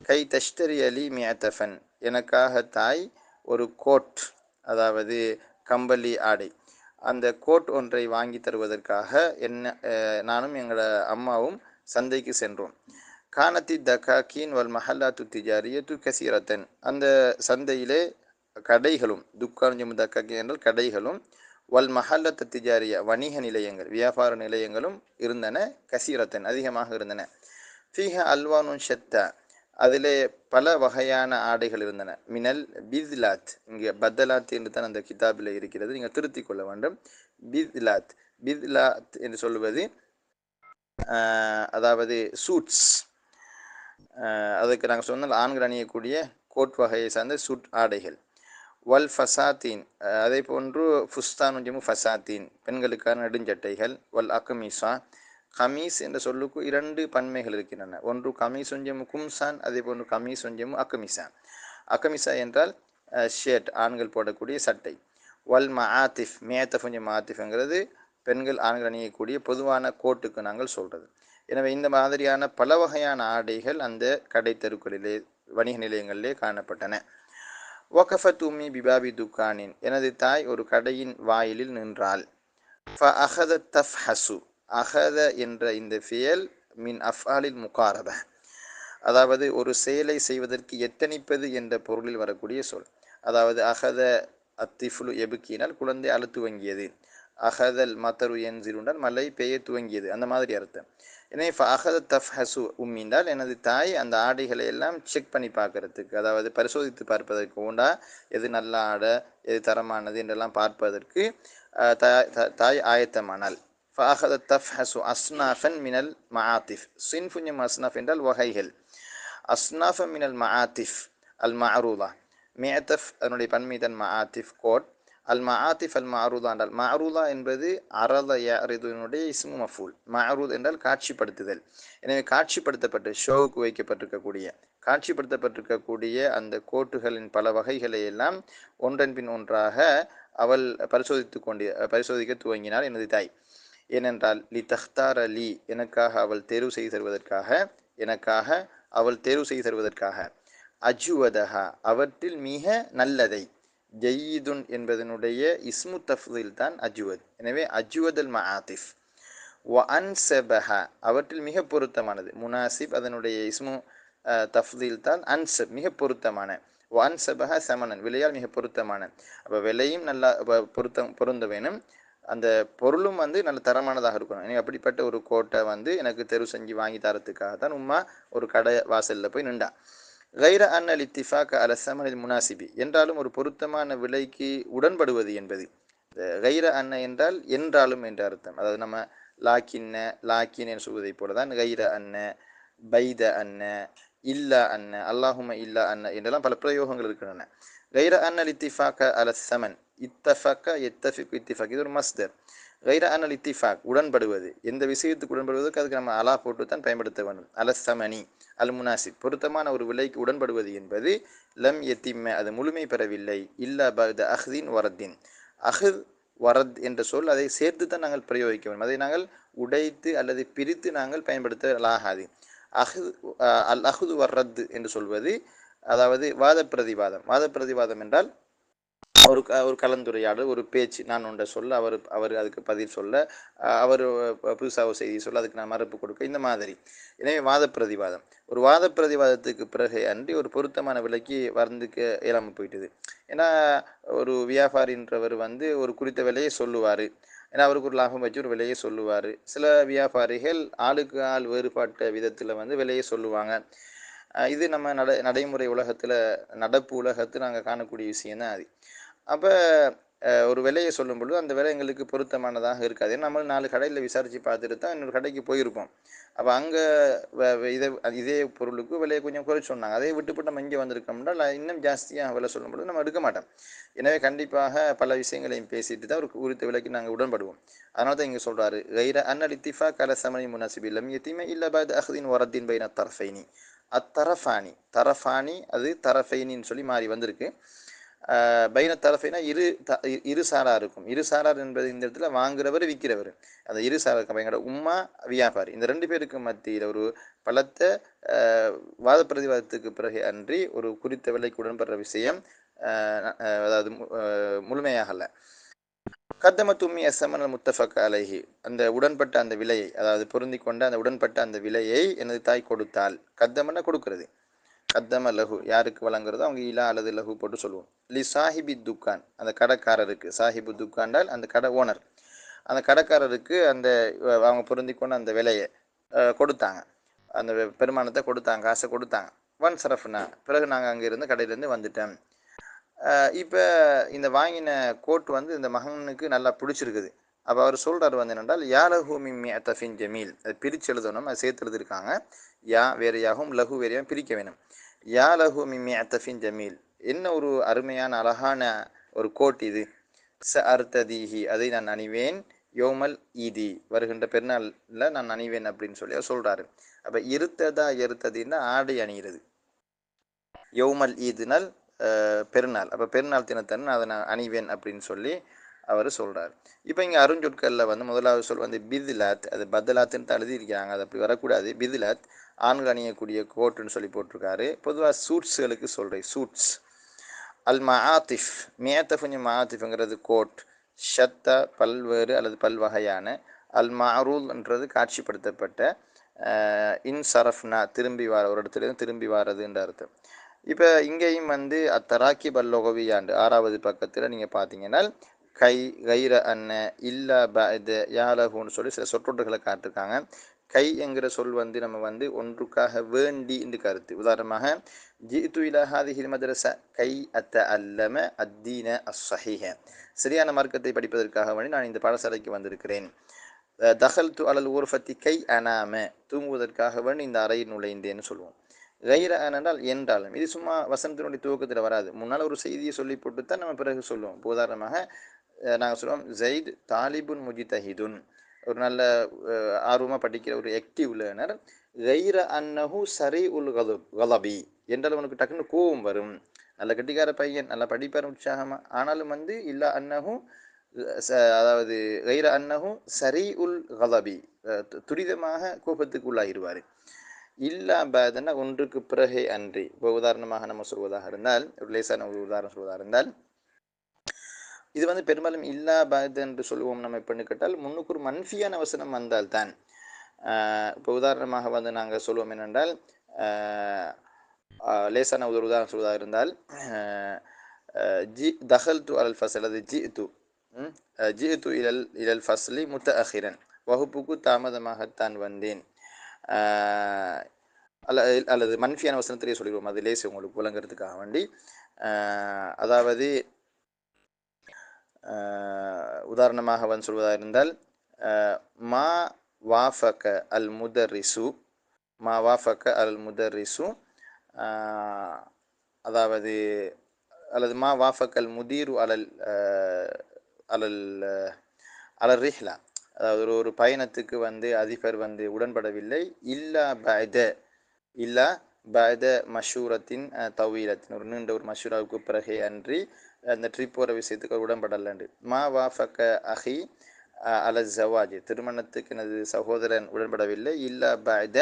கை தஷ்தரி அலி மியத்தஃபன், எனக்காக தாய் ஒரு கோட், அதாவது கம்பளி ஆடை, அந்த கோட் ஒன்றை வாங்கி தருவதற்காக நானும் எங்களோட அம்மாவும் சந்தைக்கு சென்றோம். கானத்தி தகாக்கீன் வல் மஹல்லாத்து திஜாரியத்து கசீரத்தன், அந்த சந்தையிலே கடைகளும், துக்கான் ஜம்மு தகாக்கீன் என்றால் கடைகளும், வல் மஹல்லத்து திஜாரியா வணிக நிலையங்கள், வியாபார நிலையங்களும் இருந்தன. கசீரத்தன் அதிகமாக இருந்தன. ஃபீஹ அல்வானுன் ஷத்தா, அதிலே பல வகையான ஆடைகள் இருந்தன. மினல் பித்லாத், இங்கே பத்தலாத் என்று தான் அந்த கிதாபில் இருக்கிறது, நீங்கள் திருத்திக் கொள்ள வேண்டும். பித்லாத், பித்லாத் என்று சொல்வது அதாவது சூட்ஸ், அதுக்கு நாங்கள் சொன்னால் ஆண்கள் அணியக்கூடிய கோட் வகையை சார்ந்த சூட் ஆடைகள். வல் ஃபசாத்தீன், அதே போன்று ஃபுஸ்தான் ஜம்மு ஃபசாத்தீன், பெண்களுக்கான நெடுஞ்சட்டைகள். வல் அக்மீசா, கமீஸ் என்ற சொல்லுக்கு 2 பன்மைகள் இருக்கின்றன. ஒன்று கமீசுஞ்சமு கும்சான், அதே போன்று கமீசுஞ்சமு அக்கமிசா. அக்கமிசா என்றால் ஷேட், ஆண்கள் போடக்கூடிய சட்டை. வல் மஆத்திஃப், மேத்தஃபுஞ்சம் ஆத்திஃப்ங்கிறது பெண்கள் ஆண்கள் அணியக்கூடிய பொதுவான கோட்டுக்கு நாங்கள் சொல்கிறது. எனவே இந்த மாதிரியான பல வகையான ஆடைகள் அந்த கடை தெருக்களிலே, வணிக நிலையங்களிலே காணப்பட்டன. வகஃபத் உம்மி பிபாபி துக்கானின், எனது தாய் ஒரு கடையின் வாயிலில் நின்றாள். ஃப அஹத தஃப்ஹசு, அஹத என்ற இந்த ஃபியல் மின் அஃஆலில் முகாரப, அதாவது ஒரு செயலை செய்வதற்கு எத்தனிப்பது என்ற பொருளில் வரக்கூடிய சொல். அதாவது அகத அத்திஃபுலு எபுக்கினால் குழந்தை அழு துவங்கியது, அகதல் மத்தரு என்சிருண்டால் மலை பெய்ய துவங்கியது, அந்த மாதிரி அர்த்தம். எனவே அகத தஃப்ஹசு உம்மின்றால் எனது தாய் அந்த ஆடைகளை எல்லாம் செக் பண்ணி பார்க்கறதுக்கு, அதாவது பரிசோதித்து பார்ப்பதற்கு, உண்டா எது நல்ல ஆடை எது தரமானது என்றெல்லாம் பார்ப்பதற்கு தாய் ஆயத்தமானாள். ஃபஅஹத தஃப்ஹசு அஸ்னாஃபன் மினல் மஆத்திஃப். சின்ஃபுஞம் அஸ்னாஃப் என்றால் வகைகள். அஸ்னாஃப மினல் மஆத்திஃப் அல் மஅரூதா. மிஅத்தஃப் அதனுடைய பன்மீதன் மஆத்திஃப் கோட். அல் மஆத்திஃப் அல் மஅரூதா என்றால், மஅரூதா என்பது அரத யஅரிதுனுடைய இஸ்மு மஃபூல். மஅரூத் என்றால் காட்சிப்படுத்துதல். எனவே காட்சிப்படுத்தப்பட்டு ஷோவுக்கு வைக்கப்பட்டிருக்கக்கூடிய, காட்சிப்படுத்தப்பட்டிருக்கக்கூடிய அந்த கோட்டுகளின் பல வகைகளை எல்லாம் ஒன்றன் பின் ஒன்றாக அவள் பரிசோதிக்க துவங்கினாள் எனது தாய். ஏனென்றால் லி தஹ்தார் அலி, எனக்காக அவள் தேர்வு செய்து தருவதற்காக, எனக்காக அவள் தேர்வு செய்து தருவதற்காக, அஜுவதஹா அவற்றில் மிக நல்லதை, ஜயீதுன் என்பதனுடைய இஸ்மு தஃதீல் தான் அஜுவத். எனவே அஜுவத் அல் மஆத்திஃப். வ அன்சபஹா அவற்றில் மிக பொருத்தமானது, முனாசிப் அதனுடைய இஸ்மு தஃதீல் தான் அன்சப் மிக பொருத்தமான, வ அன்சபஹா சமனன் விலையால் மிக பொருத்தமான. அப்போ விலையும் நல்லா பொருந்த வேணும், அந்த பொருளும் நல்ல தரமானதாக இருக்கணும். எனக்கு அப்படிப்பட்ட ஒரு கோட்டை எனக்கு தெரு செஞ்சு வாங்கி தரத்துக்காக தான் உம்மா ஒரு கடை வாசலில் போய் நின்றா. கைர அன்னல் இத்திஃபாக் அல சமனில் முனாசிபி என்றாலும் ஒரு பொருத்தமான விலைக்கு உடன்படுவது என்பது. கைர அன்ன என்றால் என்றாலும் என்ற அர்த்தம். அதாவது நம்ம லாக்கின்ன லாக்கின் என்று சொல்வதை போல தான் கைர அன்ன, பைத அன்ன, இல்லா அன்ன, அல்லாஹும இல்லா அன்ன என்றெல்லாம் பல பிரயோகங்கள் இருக்கின்றன. கைர அன்னல் இத்திஃபாக்க அல சமன், இத்தஃபக்க எத்தஃபிக் இத்திஃபாக், இது ஒரு மஸ்தர். கைர அன்னல் இத்திஃபாக் உடன்படுவது, எந்த விஷயத்துக்கு உடன்படுவதற்கு அதுக்கு நம்ம அலா போட்டு தான் பயன்படுத்த வேண்டும். அல சமனி அல் முனாசிப் பொருத்தமான ஒரு விலைக்கு உடன்படுவது என்பது லம் எத்திம்ம அது முழுமை பெறவில்லை. இல்லா பத அஹ்தின் வரத்தின். அஹ்த் வரத் என்ற சொல் அதை சேர்த்து தான் நாங்கள் பிரயோகிக்க வேண்டும். அதை நாங்கள் உடைத்து அல்லது பிரித்து நாங்கள் பயன்படுத்தலாகாது. அல் அஹ்து வர்ரத் என்று சொல்வது அதாவது வாத பிரதிவாதம். வாத பிரதிவாதம் என்றால் ஒரு கலந்துரையாடல், ஒரு பேச்சு. நான் ஒன்றை சொல்ல அவர் அதுக்கு பதில் சொல்ல, அவர் புதுசாக செய்தி சொல்ல அதுக்கு நான் மறுப்பு கொடுக்க, இந்த மாதிரி. எனவே வாத பிரதிவாதம். ஒரு வாத பிரதிவாதத்துக்கு பிறகு அன்றி ஒரு பொருத்தமான விலைக்கு வந்துக்க இயலாமல் போயிட்டுது. ஏன்னா ஒரு வியாபாரின்றவர் ஒரு குறித்த விலையை சொல்லுவார். ஏன்னா அவருக்கு ஒரு லாபம் வச்சு ஒரு விலையை சொல்லுவார். சில வியாபாரிகள் ஆளுக்கு ஆள் வேறுபாட்ட விதத்தில் விலையை சொல்லுவாங்க. இது நம்ம நடைமுறை உலகத்தில், நடப்பு உலகத்தில் நாங்கள் காணக்கூடிய விஷயம்தான் அது. அப்போ ஒரு விலையை சொல்லும் பொழுது அந்த விலை எங்களுக்கு பொருத்தமானதாக இருக்காது. நம்ம 4 கடையில் விசாரித்து பார்த்துட்டு தான் இன்னொரு கடைக்கு போயிருப்போம். அப்போ அங்கே இதே பொருளுக்கு விலையை கொஞ்சம் குறைச்சி சொன்னாங்க. அதை விட்டுப்பட்டு நம்ம இங்கே வந்திருக்கோம்னா இன்னும் ஜாஸ்தியாக விலை சொல்லும் பொழுது நம்ம எடுக்க மாட்டோம். எனவே கண்டிப்பாக பல விஷயங்களையும் பேசிட்டு தான் ஒரு குறித்த விலைக்கு நாங்கள் உடன்படுவோம். அதனால தான் இங்கே சொல்கிறாரு, கைர அன்னல் இத்திஃபாக் அல சமனி முனாசிபி லம் யத்திம இல்ல பஅத அஹ்தின் வரத்தின் பைன தரஃபைனி. அத்தரஃபானி, தரஃபானி அது தரஃபைனின்னு சொல்லி மாறி வந்திருக்கு. பைன தரஃபைனா இரு சாரா இருக்கும். இரு சாரார் என்பது இந்த இடத்துல வாங்குறவர் விற்கிறவர், அந்த இரு சாரார் எங்களோட உம்மா வியாபாரி, இந்த 2 பேருக்கு மத்தியில் ஒரு பலத்த வாத பிரதிவாதத்துக்கு பிறகு அன்றி ஒரு குறித்த விலைக்கு உடன்படுற விஷயம் அதாவது முழுமையாகல. கத்தம தும்மி எஸ்எம்என் முத்தஃபக் அலைஹி, அந்த உடன்பட்ட அந்த விலையை, அதாவது பொருந்தி கொண்ட அந்த உடன்பட்ட அந்த விலையை எனது தாய் கொடுத்தால். கத்தமன்னா கொடுக்கிறது, கத்தம லஹு யாருக்கு வழங்குறதோ அவங்க இலா அல்லது லஹு போட்டு சொல்லுவோம். லி சாஹிபி துக்கான் அந்த கடைக்காரருக்கு, சாஹிபு துக்கான்டால் அந்த கடை ஓனர், அந்த கடைக்காரருக்கு அந்த அவங்க பொருந்தி கொண்டு அந்த விலையை கொடுத்தாங்க, அந்த பெருமானத்தை கொடுத்தாங்க, காசை கொடுத்தாங்க. ஒன் சரஃப்னா பிறகு நாங்கள் அங்கே இருந்து கடையிலேருந்து வந்துட்டோம். இப்போ இந்த வாங்கின கோட் இந்த மகனுக்கு நல்லா பிடிச்சிருக்குது. அப்போ அவர் சொல்கிறார் என்னென்றால், யா லஹு மிம்மி அத்தஃபின் ஜமீல், அது பிரித்து எழுதணும், அது சேர்த்து எழுதியிருக்காங்க. யா வேறையாகவும் லஹு வேறையாகவும் பிரிக்க வேணும். யா லஹு மிம்மி அத்தஃபின் ஜமீல், என்ன ஒரு அருமையான அழகான ஒரு கோட் இது. ச அர்த்ததீஹி அதை நான் அணிவேன், யோமல் ஈதி வருகின்ற பெருநாளில் நான் அணிவேன் அப்படின்னு சொல்லி அவர் சொல்கிறாரு. அப்போ இருத்ததா எருத்ததின்னா ஆடை அணிகிறது, யோமல் ஈதுனால் பெருநாள். அப்போ பெருநாள் தினத்தன் அதை நான் அணிவேன் அப்படின்னு சொல்லி அவர் சொல்கிறார். இப்போ இங்கே அருஞ்சொற்களில் முதலாவது சொல் பித்லாத், அது பத்லாத்துன்னு எழுதியிருக்கிறாங்க, அது அப்படி வரக்கூடாது. பித்லாத் ஆண்கள் அணியக்கூடிய கோட்டுன்னு சொல்லி போட்டிருக்காரு. பொதுவாக சூட்ஸுகளுக்கு சொல்கிறேன், சூட்ஸ். அல் மஆத்திஃப், மியத்தஃபுஞ்சம் மஆத்திஃப்ங்கிறது கோட். ஷத்தா பல்வேறு அல்லது பல்வகையான. அல் மஅரூல்ன்றது காட்சிப்படுத்தப்பட்ட. இன்சரஃப்னா திரும்பி வர, ஒரு இடத்துலேருந்து திரும்பி வாரதுன்ற அர்த்தம். இப்போ இங்கேயும் வந்து அத்தராக்கி பல்லொகவியாண்டு 6வது பக்கத்தில் நீங்கள் பார்த்தீங்கன்னா கை கைர அன்ன இல்லா பத யாலகுன்னு சொல்லி சில சொற்றொற்றுகளை காட்டிருக்காங்க. கை என்கிற சொல் வந்து நம்ம வந்து ஒன்றுக்காக வேண்டி என்று கருத்து. உதாரணமாக ஜித்து இலா ஹாதிஹில் மதரஸ கை அத்த அல்லம அத்தீன அஸ்ஸஹீஹ, சரியான மார்க்கத்தை படிப்பதற்காக வேண்டி நான் இந்த பாடசாலைக்கு வந்திருக்கிறேன். தஹல் து அலல் ஊர்ஃபத்தி கை அனாம, தூங்குவதற்காக வேண்டி இந்த அறையில் நுழைந்தேன்னு சொல்லுவோம். கைர என்றால் என்றாலும், இது சும்மா வசனத்தினுடைய துவக்கத்தில் வராது. முன்னால் ஒரு செய்தியை சொல்லி போட்டு தான் நம்ம பிறகு சொல்லுவோம். உதாரணமாக நாங்கள் சொல்லுவோம் ஜெயித் தாலிபுன் முஜிதஹிதுன், ஒரு நல்ல ஆர்வமாக படிக்கிற ஒரு ஆக்டிவ் லேர்னர். கைர அன்னஹு சரி உல் கலபி என்றால் உனக்கு டக்குன்னு கோபம் வரும். நல்ல கட்டிக்கார பையன், நல்லா படிப்பார் உற்சாகமாக, ஆனாலும் வந்து இல்லா அன்னஹு, அதாவது கைர அன்னஹு சரி உல் கலபி, துரிதமாக கோபத்துக்கு உள்ளாகிடுவார். இல்லா பாதன்னா ஒன்றுக்கு பிறகே அன்றி. இப்போ உதாரணமாக நம்ம சொல்வதாக இருந்தால், ஒரு லேசான ஒரு உதாரணம் சொல்வதாக இருந்தால், இது வந்து பெரும்பாலும் இல்லா பாத் என்று சொல்லுவோம். நம்ம எப்படின்னு கேட்டால் முன்னுக்கு ஒரு மன்ஃபியான வசனம் வந்தால் தான். இப்போ உதாரணமாக வந்து நாங்கள் சொல்லுவோம் என்னென்றால், லேசான ஒரு உதாரணம் சொல்வதாக இருந்தால், தஹல் து அல் ஃபஸ்ல், அது ஜித்து இலல் ஃபஸ்லி முத்த அஹிரன், வகுப்புக்கு தாமதமாகத்தான் வந்தேன். அல்லது மன்ஃபியான வசனத்திலே சொல்லிடுவோம், அது லேசு உங்களுக்கு விளங்குறதுக்காக வேண்டி. அதாவது உதாரணமாக வந்து சொல்வதாக இருந்தால், மா வாஃபக அல் முதர்ரிசு, மா வாஃபக அல் முதர்ரிசு, அதாவது அல்லது மா வாஃபக் அல் முதீரு அலல் அலல் அலல் ரிஹ்லா, அதாவது ஒரு பயணத்துக்கு வந்து அதிபர் வந்து உடன்படவில்லை. இல்லா பாத மஷூரத்தின் தவீலத்தின், ஒரு நீண்ட ஒரு மஷூராவுக்கு பிறகே அன்றி அந்த ட்ரிப் போகிற விஷயத்துக்கு உடன்படலண்டு. மா வாஃபக்க அஹி அல ஜவாஜ், திருமணத்துக்கு எனது சகோதரன் உடன்படவில்லை. இல்லா பாத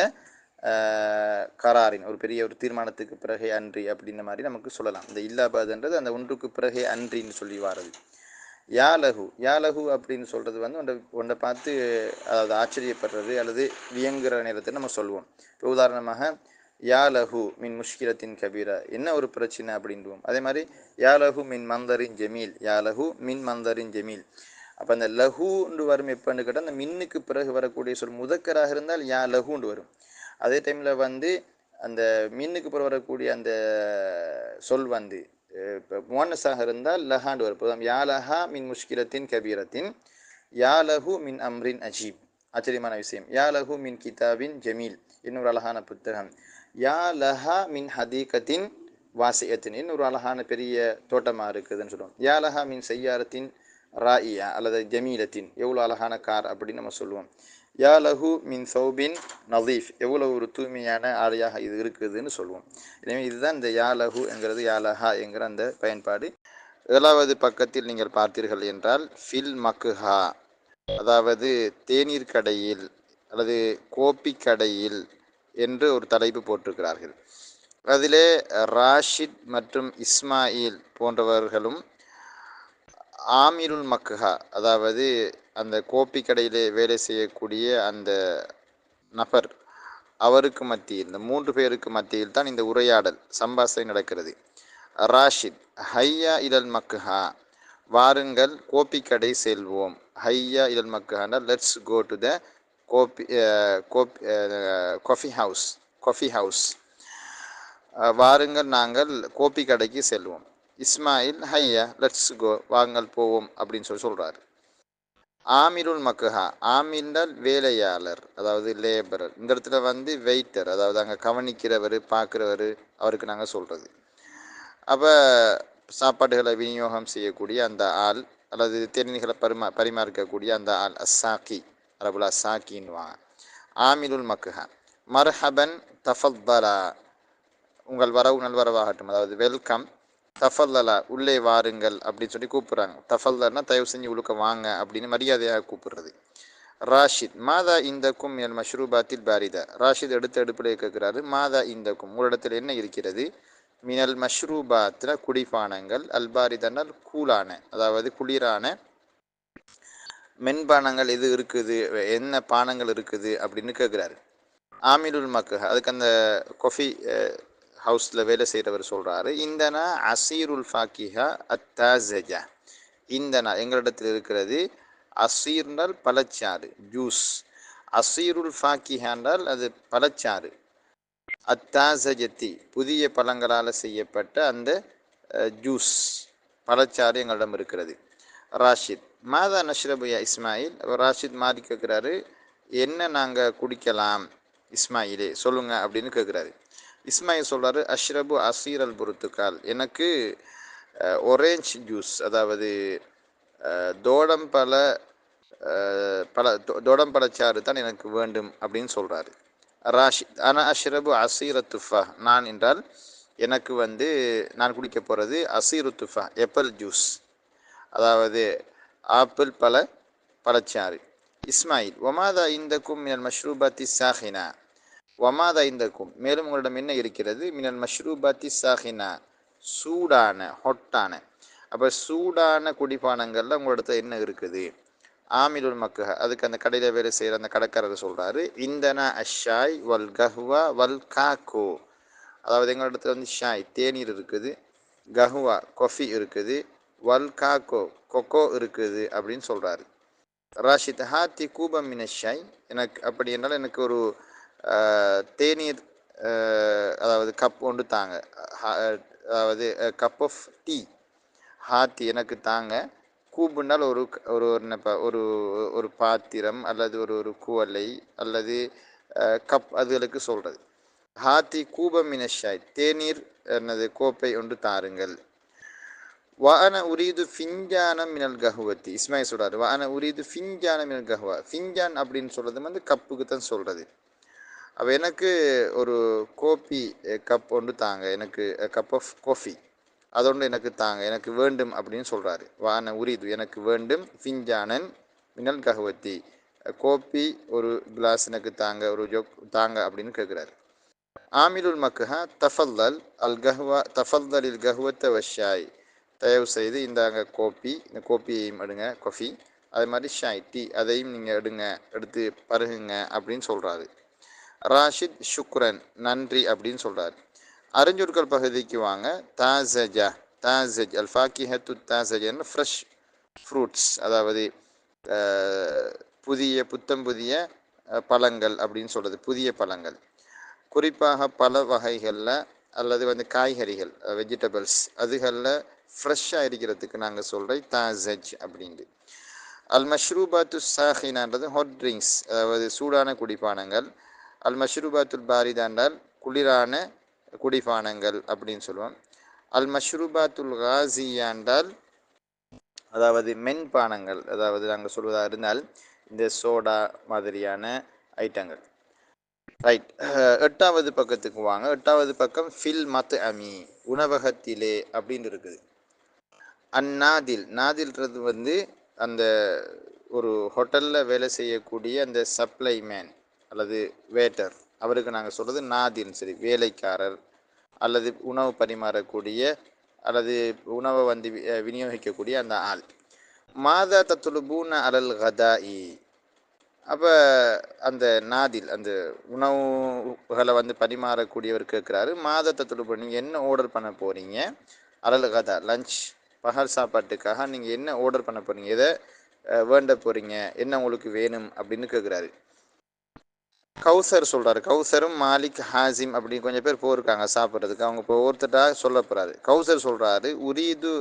கராரின், ஒரு பெரிய ஒரு தீர்மானத்துக்கு பிறகே அன்றி அப்படின்ற மாதிரி நமக்கு சொல்லலாம். இந்த இல்லாபாதுன்றது அந்த ஒன்றுக்கு பிறகே அன்றின்னு சொல்லி வாரது. யாலகு அப்படின்னு சொல்கிறது வந்து ஒன்றை பார்த்து அதாவது ஆச்சரியப்படுறது அல்லது வியங்குற நேரத்தை நம்ம சொல்லுவோம். இப்போ உதாரணமாக யாலகு மின் முஷ்கிலத்தின் கபீரா, என்ன ஒரு பிரச்சனை அப்படின்வோம். அதே மாதிரி யாலகு மின் மந்தரின் ஜமீல், யாலகு மின் மந்தரின் ஜமீல். அப்போ அந்த லஹுன்னு வரும் எப்போன்னு கேட்டால், அந்த மின்னுக்கு பிறகு வரக்கூடிய சொல் முதக்கராக இருந்தால் யா லஹுன்னு வரும். அதே டைமில் வந்து அந்த மின்னுக்கு பிறகு வரக்கூடிய அந்த சொல் வந்து இப்போ முவன்னஸாக இருந்தால் லஹாண்டு வரும். இப்போ யா லஹா மின் முஷ்கிலத்தின் கபீரத்தின், யா லஹு மின் அம்ரின் அஜீப், ஆச்சரியமான விஷயம். யா லஹு மின் கிதாபின் ஜமீல், இன்னொரு அழகான புத்தகம். யா லஹா மின் ஹதீகத்தின் வாசியத்தின், இன்னொரு அழகான பெரிய தோட்டமாக இருக்குதுன்னு சொல்லுவோம். யா லஹா மின் செய்யாரத்தின் ராயியா அல்லது ஜமீலத்தின், எவ்வளோ அழகான கார் அப்படின்னு நம்ம சொல்லுவோம். யா லஹு மின் சௌபின் நலீஃப், எவ்வளோ ஒரு தூய்மையான ஆடையாக இது இருக்குதுன்னு சொல்லுவோம். எனவே இதுதான் இந்த யா லஹு என்கிறது, யா லஹா என்கிற அந்த பயன்பாடு. 7வது பக்கத்தில் நீங்கள் பார்த்தீர்கள் என்றால் ஃபில் மக்ஹா, அதாவது தேநீர் கடையில் அல்லது கோப்பி கடையில் என்று ஒரு தலைப்பு போட்டிருக்கிறார்கள். அதிலே ராஷித் மற்றும் இஸ்மாயில் போன்றவர்களும் ஆமிருல் மக்ஹா, அதாவது அந்த கோப்பி கடையிலே வேலை செய்யக்கூடிய அந்த நபர், அவருக்கு மத்தியில், இந்த 3 பேருக்கு மத்தியில் தான் இந்த உரையாடல் சம்பாஷணை நடக்கிறது. ராஷித் ஹையா இலல் மக்ஹா, வாருங்கள் கோப்பி கடை செல்வோம். ஹையா இலல் மக்ஹானா let's go to the coffee house, வாருங்கள் நாங்கள் கோப்பி கடைக்கு செல்வோம். இஸ்மாயில் ஹையா லெட்ஸ் கோ, வாங்கள் போவோம் அப்படின்னு சொல்கிறார். ஆமிருல் மக்ஹா, ஆமின்னால் வேலையாளர், அதாவது லேபரர். இந்த இடத்துல வந்து வெயிட்டர், அதாவது அங்கே கவனிக்கிறவர் பார்க்குறவர், அவருக்கு நாங்கள் சொல்கிறது. அப்போ சாப்பாடுகளை விநியோகம் செய்யக்கூடிய அந்த ஆள் அல்லது தேநீர்களை பரிமாறிக்கக்கூடிய அந்த ஆள் அஸ்ஸாக்கி, அரபுல் அஸ்ஸாக்கின்வாங்க. ஆமிருல் மக்ஹா. மர்ஹபன் தஃபத்தலா, உங்கள் வரவு நல்வரவாகட்டும், அதாவது வெல்கம். தஃபல்லலா, உள்ளே வாருங்கள் அப்படின்னு சொல்லி கூப்பிட்றாங்க. தஃபல்லனா தயவு செஞ்சு உழுக்க வாங்க அப்படின்னு மரியாதையாக கூப்பிடுறது. ராஷித் மாதா இந்தக்கும் என் மஷ்ரூபாத்தில் பாரிதா, ராஷித் எடுத்த அடுப்பிலே கேட்குறாரு, மாதா இந்தக்கும், உங்களிடத்தில் என்ன இருக்கிறது? மினல் மஷ்ரூபாத்தில் குடிபானங்கள், அல்பாரிதனால் கூலான, அதாவது குளிரான மென்பானங்கள் எது இருக்குது, என்ன பானங்கள் இருக்குது அப்படின்னு கேட்குறாரு. ஆமிலுல் மக்குஹ அதுக்கு அந்த கொஃபி ஹவுஸில் வேலை செய்கிறவர் சொல்கிறாரு, இந்தனா அசீருல் ஃபாக்கிஹா அத்தாசஜா. இந்தனா எங்களிடத்தில் இருக்கிறது அசீர்னால் பழச்சாறு, ஜூஸ். அசீருல் ஃபாக்கிஹா என்றால் அது பழச்சாறு. அத்தாசஜத்தி புதிய பழங்களால் செய்யப்பட்ட அந்த ஜூஸ், பழச்சாறு எங்களிடம் இருக்கிறது. ராஷித் மாதா நஷ்ரபுயா இஸ்மாயில். ராஷித் மாறி கேட்குறாரு, என்ன நாங்கள் குடிக்கலாம் இஸ்மாயிலே சொல்லுங்க அப்படின்னு கேட்குறாரு. இஸ்மாயில் சொல்கிறாரு, அஷ்ரபு அசீர் அல் புருத்துக்கால், எனக்கு ஒரேஞ்ச் ஜூஸ், அதாவது தோடம்பழ தோடம்பழச்சாறு தான் எனக்கு வேண்டும் அப்படின்னு சொல்கிறாரு. ராஷித் ஆனால் அஷ்ரபு அசீர துஃபா, நான் என்றால் எனக்கு நான் குடிக்க போகிறது அசீரு துஃபா, எப்பல் ஜூஸ், அதாவது ஆப்பிள் பழச்சாறு. இஸ்மாயில் ஒமாதா இந்தக்கும் மினல் மஷ்ரூபாத்தி சாஹினா. ஒமாதா இந்தக்கும் மேலும் உங்களிடம் என்ன இருக்கிறது, மினல் மஷ்ரூபாத்தி சாஹினா சூடான ஹொட்டான. அப்போ சூடான குடிபானங்கள்ல உங்களிடத்துல என்ன இருக்குது. ஆமிலுல் மக்குஹ அதுக்கு அந்த கடையில் வேலை செய்கிற அந்த கடைக்காரர் சொல்கிறாரு, இந்தனா அஷாய் வல் கஹ்வா வல் காக்கோ. அதாவது எங்களிடத்துல ஷாய் தேநீர் இருக்குது, கஹ்வா கொஃபி இருக்குது, வல் காக்கோ கொக்கோ இருக்குது அப்படின்னு சொல்கிறாரு. ராஷித் ஹாத்தி கூபம் மினஷாய், எனக்கு அப்படி என்றால் எனக்கு ஒரு தேநீர் அதாவது கப் ஒன்று தாங்க, அதாவது கப் ஆஃப் டீ. ஹாத்தி எனக்கு தாங்க, கூபுனால் ஒரு ஒரு ஒரு ஒரு பாத்திரம் அல்லது ஒரு குவலை அல்லது கப் அதுகளுக்கு சொல்கிறது. ஹாத்தி கூபம் மினஷாய் தேநீர் என்னது கோப்பை ஒன்று தாருங்கள். வான உரீது ஃபிஞ்சானம் மினல் கஹுவத்தி. இஸ்மாயில் சொல்கிறார், வான உரீது ஃபிஞ்சானம் மினல் கஹுவா. ஃபிஞ்சான் அப்படின்னு சொல்கிறது கப்புக்கு தான் சொல்கிறது. அப்போ எனக்கு ஒரு கோப்பி கப் ஒன்று தாங்க, எனக்கு கப் ஆஃப் காஃபி அதொன்று எனக்கு தாங்க, எனக்கு வேண்டும் அப்படின்னு சொல்கிறாரு. வான உரீது எனக்கு வேண்டும், ஃபிஞ்சானன் மினல் கஹுவத்தி கோப்பி ஒரு கிளாஸ் எனக்கு தாங்க, ஒரு ஜோக் தாங்க அப்படின்னு கேட்குறாரு. ஆமிலுல் மக்குஹா தஃபல்லல் அல் கஹ்வா தஃபல்லல் இல் கஹுவத்த வஷாய். தயவு செய்து இந்தாங்க கோப்பி, இந்த கோப்பியையும் எடுங்க கொஃபி, அது மாதிரி ஷாய் டீ அதையும் நீங்கள் எடுத்து பருகுங்க அப்படின்னு சொல்கிறாரு. ராஷித் ஷுக்ரன் நன்றி அப்படின்னு சொல்கிறார். அறிஞர்கள் பகுதிக்கு வாங்க. தாசஜா தாசஜ் அல் ஃபாக்கிஹத்து தாசஜன்னு ஃப்ரெஷ் ஃப்ரூட்ஸ், அதாவது புத்தம் புதிய பழங்கள் அப்படின்னு சொல்கிறது. புதிய பழங்கள் குறிப்பாக பல வகைகளில் அல்லது காய்கறிகள் வெஜிடபிள்ஸ் அதுகளில் ஃப்ரெஷ்ஷாக இருக்கிறதுக்கு நாங்கள் சொல்கிறோம் தாசஜ் அப்படின்ட்டு. அல் மஷ்ரூபாத்து சாஹினான்றது ஹாட் ட்ரிங்க்ஸ், அதாவது சூடான குடிபானங்கள். அல் மஷ்ரூபாத்துல் பாரிதாண்டால் குளிரான குடிபானங்கள் அப்படின்னு சொல்லுவோம். அல் மஷ்ரூபாத்துல் காசியாண்டால் அதாவது மென்பானங்கள், அதாவது நாங்கள் சொல்வதாக இருந்தால் இந்த சோடா மாதிரியான ஐட்டங்கள். ரைட், 8வது பக்கத்துக்கு வாங்க. 8வது பக்கம் ஃபில் மத் அமி உணவகத்திலே அப்படின்னு இருக்குது. அந்நாதில் நாதில்ன்றது அந்த ஒரு ஹோட்டலில் வேலை செய்யக்கூடிய அந்த சப்ளை மேன் அல்லது வேட்டர், அவருக்கு நாங்கள் சொல்கிறது நாதில். சரி, வேலைக்காரர் அல்லது உணவு பரிமாறக்கூடிய அல்லது உணவை விநியோகிக்கக்கூடிய அந்த ஆள். மாதா தத்துலுபூன அலல் கதாஇ. அப்போ அந்த நாதில் அந்த உணவுகளை பரிமாறக்கூடியவர் கேட்குறாரு, மாத தத்துலுபு நீங்கள் என்ன ஆர்டர் பண்ண போகிறீங்க, அலல் கதா லஞ்ச் பகல் சாப்பாட்டுக்காக நீங்கள் என்ன ஆர்டர் பண்ண போகிறீங்க, எதை வேண்ட போகிறீங்க, என்ன உங்களுக்கு வேணும் அப்படின்னு கேட்குறாரு. கௌசர் சொல்கிறாரு. கௌசரும் மாலிக் ஹாசிம் அப்படின்னு கொஞ்சம் பேர் போயிருக்காங்க சாப்பிட்றதுக்கு, அவங்க இப்போ ஒருத்தட்டாக சொல்ல போகிறாரு. கௌசர் சொல்கிறாரு, உரீது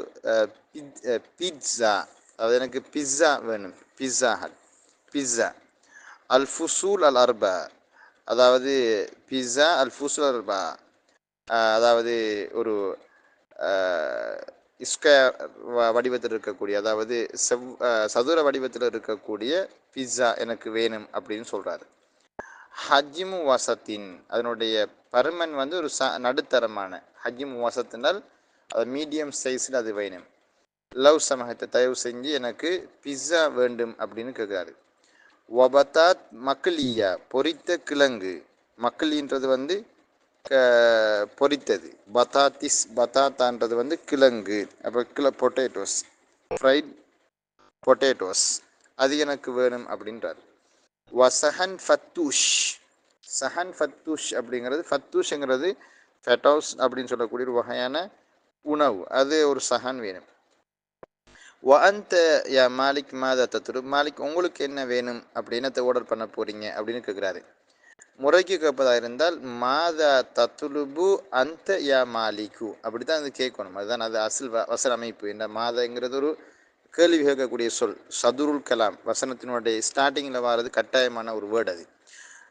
பிட்ஸா, அதாவது எனக்கு பிஸ்ஸா வேணும், பிஸ்ஸா ஹட் பிஸ்ஸா. அல் ஃபுசூல் அல் அர்பா, அதாவது பிஸ்ஸா அல் ஃபுசூல் அல் அர்பா, அதாவது ஒரு ஸ்கொயர் வடிவத்தில் இருக்கக்கூடிய, அதாவது சதுர வடிவத்தில் இருக்கக்கூடிய பிஸ்ஸா எனக்கு வேணும் அப்படின்னு சொல்கிறாரு. ஹஜ்மு வசத்தின், அதனுடைய பருமன் ஒரு நடுத்தரமான. ஹஜ்மு வசத்தினால் அது மீடியம் சைஸில் அது வேணும். லவ் சமகத்தை தயவு செஞ்சு எனக்கு பிஸ்ஸா வேண்டும் அப்படின்னு கேட்குறாரு. வபத்தாத் மக்களியா பொரித்த கிழங்கு. மக்களின்றது பொரித்தது. பத்தாத்தான்றது கிழங்கு. அப்போ பொட்டேட்டோஸ், ஃப்ரைட் பொட்டேட்டோஸ் அது எனக்கு வேணும் அப்படின்றார். வசஹன் ஃபத்தூஷ், சஹன் ஃபத்தூஷ் அப்படிங்கிறது, ஃபத்தூஷ்ங்கிறது ஃபெட்டோஸ் அப்படின்னு சொல்லக்கூடிய ஒரு வகையான உணவு, அது ஒரு சஹன் வேணும். வ அந்த யா மாலிக் மாதா தத்துரு, மாலிக் உங்களுக்கு என்ன வேணும் அப்படி என்னத்தை ஆர்டர் பண்ண போறீங்க அப்படின்னு கேட்குறாரு. முறைக்கு கேட்பதா இருந்தால் மாதா தத்துலுபு அந்த யா மாலிக்கு அப்படி தான் அது கேட்கணும். அதுதான் அது அசல் வசன அமைப்பு. இந்த மாதங்கிறது ஒரு கேள்வி கேட்கக்கூடிய சொல், சதுருல் கலாம், வசனத்தினுடைய ஸ்டார்டிங்கில் வர்றது கட்டாயமான ஒரு வேர்டு அது.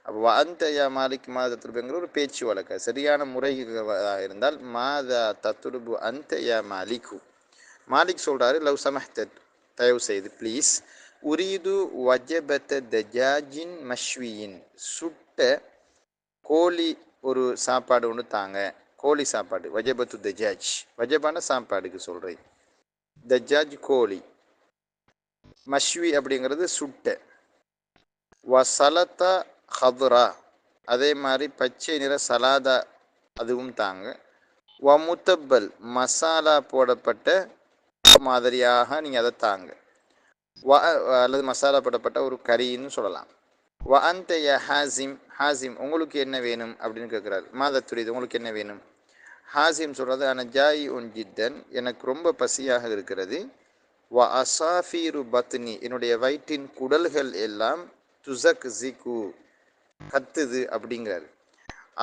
அப்போ அந்த யா மாலிக் மாதா தத்துலுபுங்கிற ஒரு பேச்சு வழக்கு. சரியான முறைக்கு இருந்தால் மாதா தத்துலுபு அந்த யா மாலிக்கு. மாலிக் சொல்கிறாரு, லவ் சமஹ்தத், தயவு செய்து ப்ளீஸ், உரீது வஜபத்த தஜாஜின் மஷ்வியின், சுட்ட கோழி ஒரு சாப்பாடு ஒன்று தாங்க. கோழி சாப்பாடு, வஜபத்து தஜாஜ், வஜபான சாப்பாடுக்கு சொல்கிறேன். தஜாஜ் கோழி, மஷ்வி அப்படிங்கிறது சுட்ட. வசலத்தா ஹதுரா, அதே மாதிரி பச்சை நிற சலாதா அதுவும் தாங்க. வமுத்தப்பல், மசாலா போடப்பட்ட மாதிரியாக நீங்கள் அதை தாங்க. அல்லது மசாலா போடப்பட்ட ஒரு கறின்னு சொல்லலாம். வ அந்த ய ஹாசிம், ஹாசிம் உங்களுக்கு என்ன வேணும் அப்படின்னு கேட்குறாரு. மாதா துரிது, உங்களுக்கு என்ன வேணும்? ஹாசிம் சொல்கிறது, ஆனால் ஜாய் உன் ஜித்தன், எனக்கு ரொம்ப பசியாக இருக்கிறது. வ அசாஃபீரு பத்னி, என்னுடைய வயிற்றின் குடல்கள் எல்லாம் துசக் ஜிகு, கத்துது அப்படிங்கிறாரு.